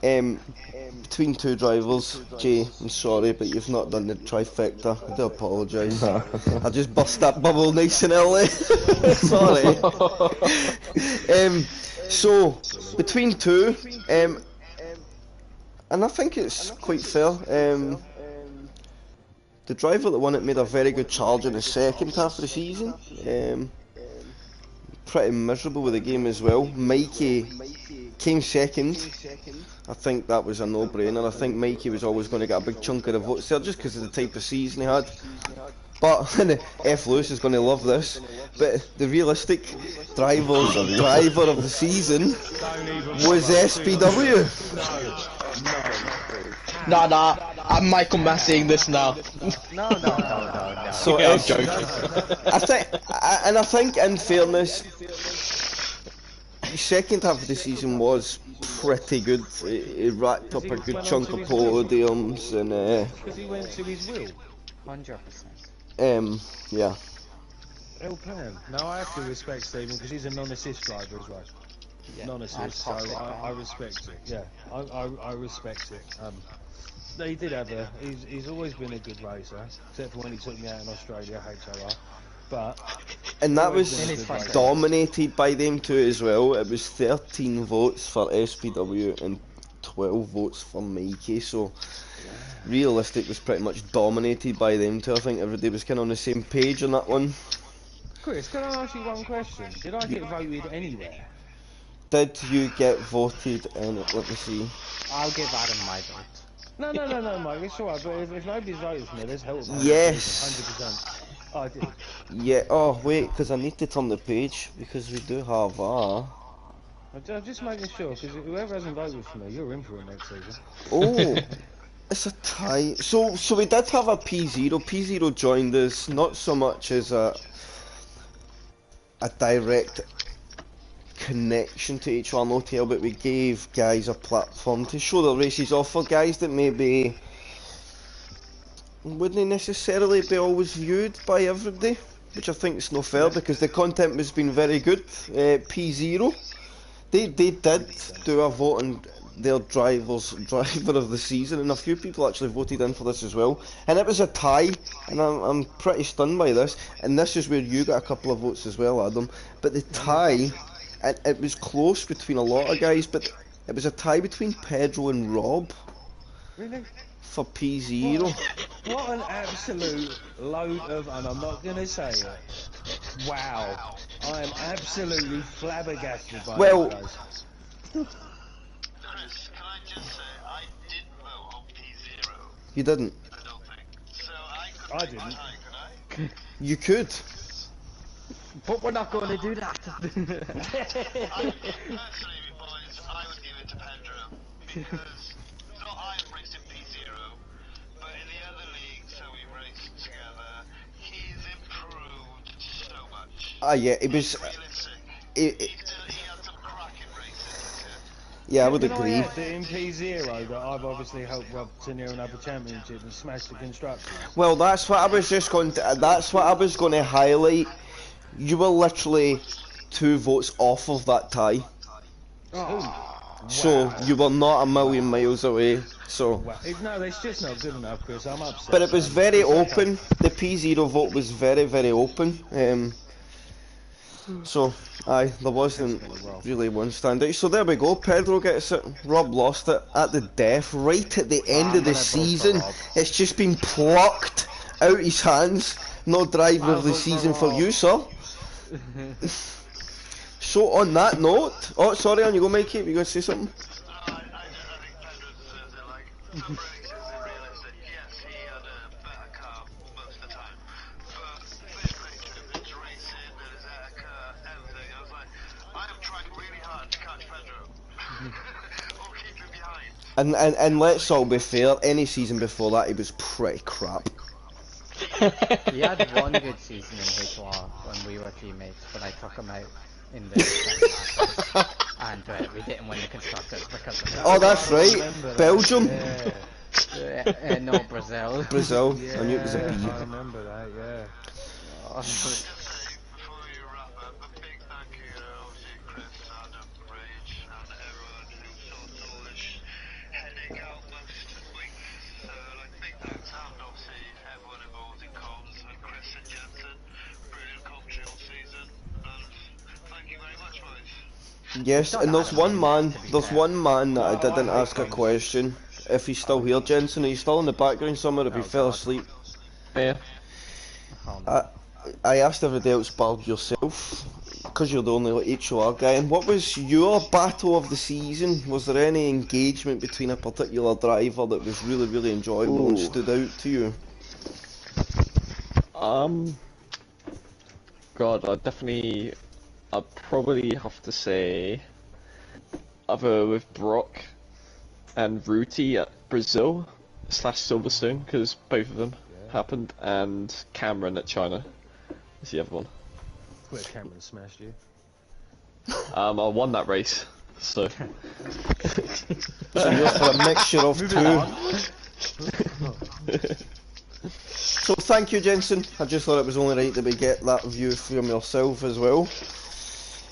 Between two drivers. Jay, I'm sorry, but you've not done the trifecta. I do apologise. I just bust that bubble nice and early. Sorry. So, between two, and I think it's quite fair. The driver that won it made a very good charge in the second half of the season. Pretty miserable with the game as well. Mikey came second. I think that was a no-brainer. I think Mikey was always going to get a big chunk of the votes there just because of the type of season he had. But F. Lewis is going to love this. But the realistic driver of the season was SPW. Nah, I'm Michael Masseying this now. No. So I'm joking. I think in fairness, the second half of the season was pretty good. He racked up a good chunk of podiums and Because he went to his will. 100%. yeah. El Plan. Now I have to respect Stephen because he's a non-assist driver as well. Yeah. Non-assist, so I respect it. Yeah, I respect it. He did have he's always been a good racer, except for when he took me out in Australia, HOR. But And that was dominated by them two as well. It was 13 votes for SPW and 12 votes for Mikey, so realistic was pretty much dominated by them two. I think everybody was kind of on the same page on that one. Chris, can I ask you one question? Did I get voted anywhere? Did you get voted in it? Let me see. I'll give Adam my vote. No, Mike, it's alright, but if nobody's voted for me, there's help. Yes. 100%. Oh, I did. Yeah, oh wait, because I need to turn the page, because we do have I'm just making sure, because whoever hasn't voted for me, you're in for it next season. Oh, it's a tie. So we did have a P0. P0 joined us, not so much as a direct connection to HOR and OTL, but we gave guys a platform to show their races off for guys that maybe wouldn't necessarily be always viewed by everybody, which I think is no fair because the content has been very good. P0, they did do a vote on their driver of the season, and a few people actually voted in for this as well, and it was a tie, and I'm pretty stunned by this, and this is where you got a couple of votes as well, Adam, but the tie, it was close between a lot of guys, but it was a tie between Pedro and Rob. Really? For P0. What an absolute load of, and I'm not going to say it, wow. I am absolutely flabbergasted by Well, these guys. Chris, can I just say, I didn't vote on P0. You didn't. I don't think. So I didn't. could I? You could. But we're not going to do that. Personally, boys, I would give it to Pedro because not I am racing P0, but in the other leagues that we raced together, he's improved so much. Yeah, it was. Realistic. He had some cracking races. Yeah, I would Can I agree. add that in P0 that I've obviously helped Rob to near another championship and smash the construction. Well, that's what I was just going to. That's what I was going to highlight. You were literally 2 votes off of that tie, so you were not a million miles away. So, Well, no, it's just not good enough, Chris. I'm upset. but it was very It's okay. open. The P0 vote was very, very open. So, aye, there wasn't really one standout. So there we go. Pedro gets it. Rob lost it at the death, right at the end of the season. It's just been plucked out his hands. No driver of the season for you, sir. So on that note, oh sorry, on you go, Mikey. You going to say something? I think Pedro deserves it. Like, some races are realistic. Yes, he had a better car most of the time, but fair play to him. His racing, his aircar, everything. I was like, I am trying really hard to catch Pedro or keep him behind. And let's all be fair. Any season before that, he was pretty crap. He had one good season in HOR when we were teammates, but I took him out in the second half, and we didn't win the constructors because of that. Oh, that's right. Belgium. No, Brazil. Brazil. Yeah, I knew it was a B. I remember that, yeah. Oh, Just to say, before you wrap up, a big thank you to obviously Chris, Adam, Rage, and everyone who sorted all this headache out most weeks. So, like, big thanks and obviously everyone involved in comms, and Chris and Jensen, brilliant commentary all season, and thank you very much, boys. Yes, and there's one man. There's one man that I didn't ask a question. If he's still here, Jensen, are you still in the background somewhere? If he fell asleep, Yeah. I asked everybody else bar yourself, because you're the only HOR guy, and what was your battle of the season? Was there any engagement between a particular driver that was really, really enjoyable and stood out to you? God, I'd probably have to say either with Brock and Ruti at Brazil / Silverstone, because both of them happened, and Cameron at China is the other one. Where Cameron smashed you. I won that race, so. So you're for a mixture of two. So thank you, Jensen. I just thought it was only right that we get that view from yourself as well.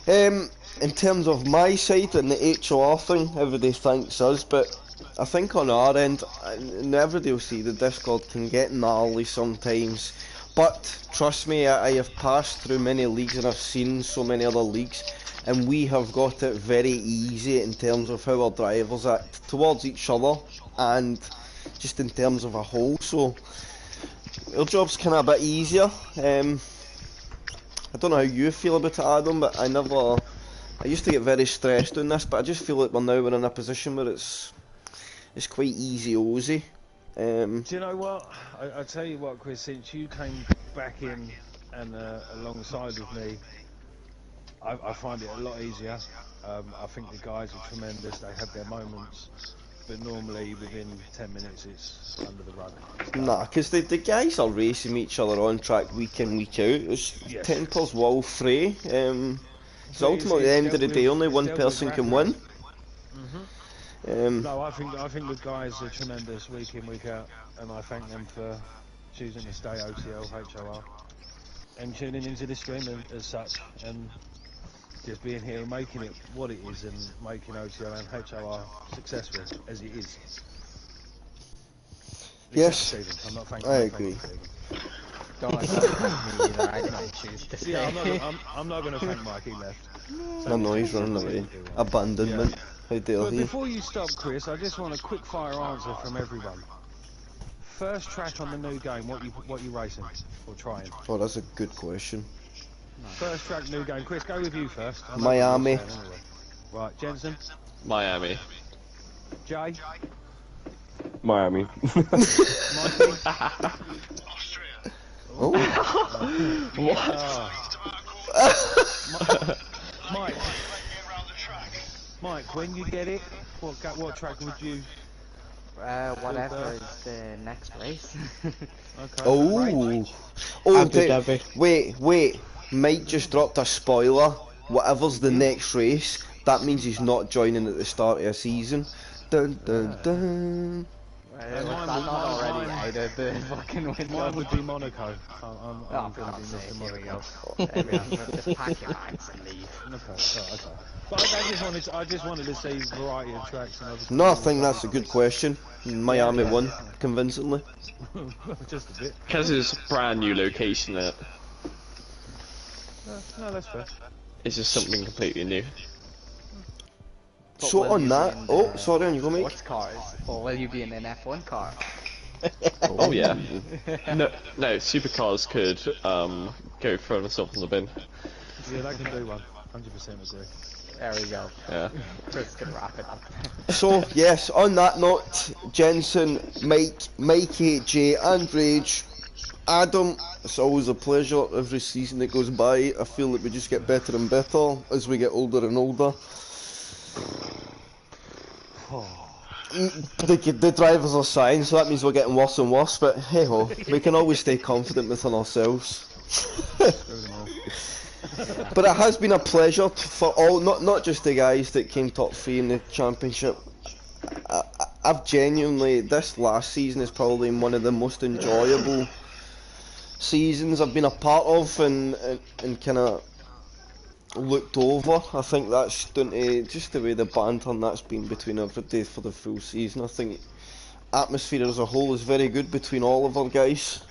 In terms of my side and the HOR thing, everybody thanks us, but I think on our end, and everybody will see the Discord can get gnarly sometimes. But trust me, I have passed through many leagues and I've seen so many other leagues, and we have got it very easy in terms of how our drivers act towards each other and just in terms of a whole. So our job's kind of a bit easier. I don't know how you feel about it, Adam, but I used to get very stressed on this, but I just feel like we're in a position where it's quite easy-ozy. Do you know what? I tell you what, Chris, since you came back in and alongside with me, I find it a lot easier. I think the guys are tremendous. They have their moments, but normally within 10 minutes it's under the rug. Nah, because the guys are racing each other on track week in, week out. It's Yes. tempers will fray. So So ultimately, at the end of the day, only one person can win. No, I think the guys are tremendous week in, week out, and I thank them for choosing to stay OTL, HOR, and tuning into the stream as such, and just being here and making it what it is, and making OTL and HOR successful as it is. Yes, Except Stephen. I'm not thanking I I'm agree. thanking Stephen. Don't thank me either. I didn't choose to stay. Yeah, I'm not going to thank Mike. He left. I know he's running away. Abandonment. How dare But he? before you stop, Chris, I just want a quick fire answer from everyone. First track on the new game, what you racing or trying? Oh, that's a good question. First track, new game. Chris, go with you first. I know Miami. what you're saying anyway. Right, Jensen, Miami. Jay, Miami. Mikey. Austria. Oh, Mike, Around the track. Mike, when you get it, what track would you? Whatever is the next race. Okay. oh, oh! Abu Dhabi. Wait! Mike just dropped a spoiler. Whatever's the next race, that means he's not joining at the start of the season. Dun dun dun. Was mine that would- not already mine- out of the fucking window? Mine would be Monaco. I'm Oh, going for to be God's sake, Mr. here we Monaco. go. Everyone just pack your bags and leave. Okay. But I just wanted to see variety of tracks. And obviously No, I think that's a good question. Miami won convincingly. Just a bit. Because it's a brand new location, No, that's fair. it's just something completely new. But So will on you that, be in oh, the sorry, on you go, mate. Sports cars, or will you be in an F1 car? Oh yeah. No, supercars could go throw themselves in the bin. Yeah, they can do one. 100% agree. There we go. Yeah. Chris can wrap it up. So yes, on that note, Jensen, Mike, Mikey, Jay, and Rage, Adam, it's always a pleasure. Every season that goes by, I feel that we just get better and better as we get older and older. The drivers are signed, so that means we're getting worse and worse. But hey ho, we can always stay confident within ourselves. But it has been a pleasure for all, not just the guys that came top 3 in the championship. I've genuinely, this last season is probably one of the most enjoyable seasons I've been a part of and kind of looked over. I think that's down to just the way the banter and that's been between everybody for the full season. I think atmosphere as a whole is very good between all of our guys,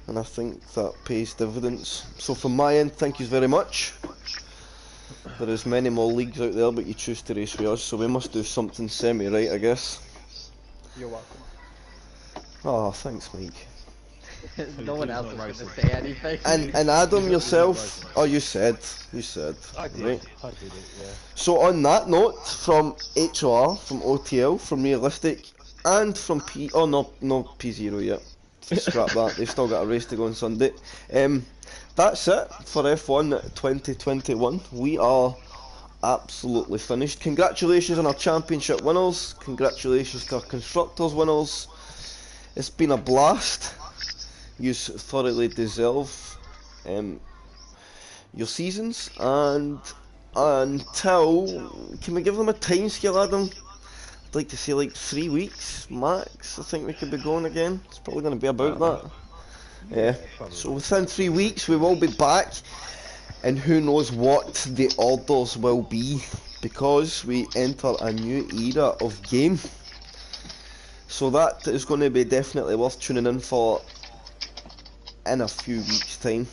and I think that pays dividends. So from my end, thank you very much. There is many more leagues out there, but you choose to race with us, so we must do something semi-right, I guess. You're welcome. Oh, thanks, Mike. No one else is going to say anything. And Adam, yourself, oh, you said, I did. right. I did it. Yeah. So on that note, from HOR, from OTL, from Realistic, and from no P0 yet. Scrap that. They've still got a race to go on Sunday. That's it for F1 2021. We are absolutely finished. Congratulations on our championship winners. Congratulations to our constructors winners. It's been a blast. You thoroughly deserve your seasons, and until, can we give them a time scale, Adam? I'd like to say like 3 weeks max. I think we could be going again. It's probably going to be about that. Yeah. So within 3 weeks we will be back, and who knows what the orders will be, because we enter a new era of game. So that is going to be definitely worth tuning in for in a few weeks' time.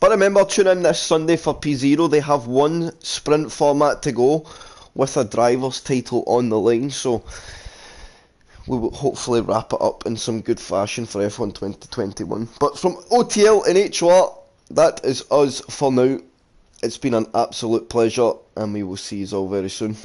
But remember, tune in this Sunday for P0. They have one sprint format to go with a driver's title on the line, so we will hopefully wrap it up in some good fashion for F1 2021. But from OTL and HOR, that is us for now. It's been an absolute pleasure, and we will see you all very soon.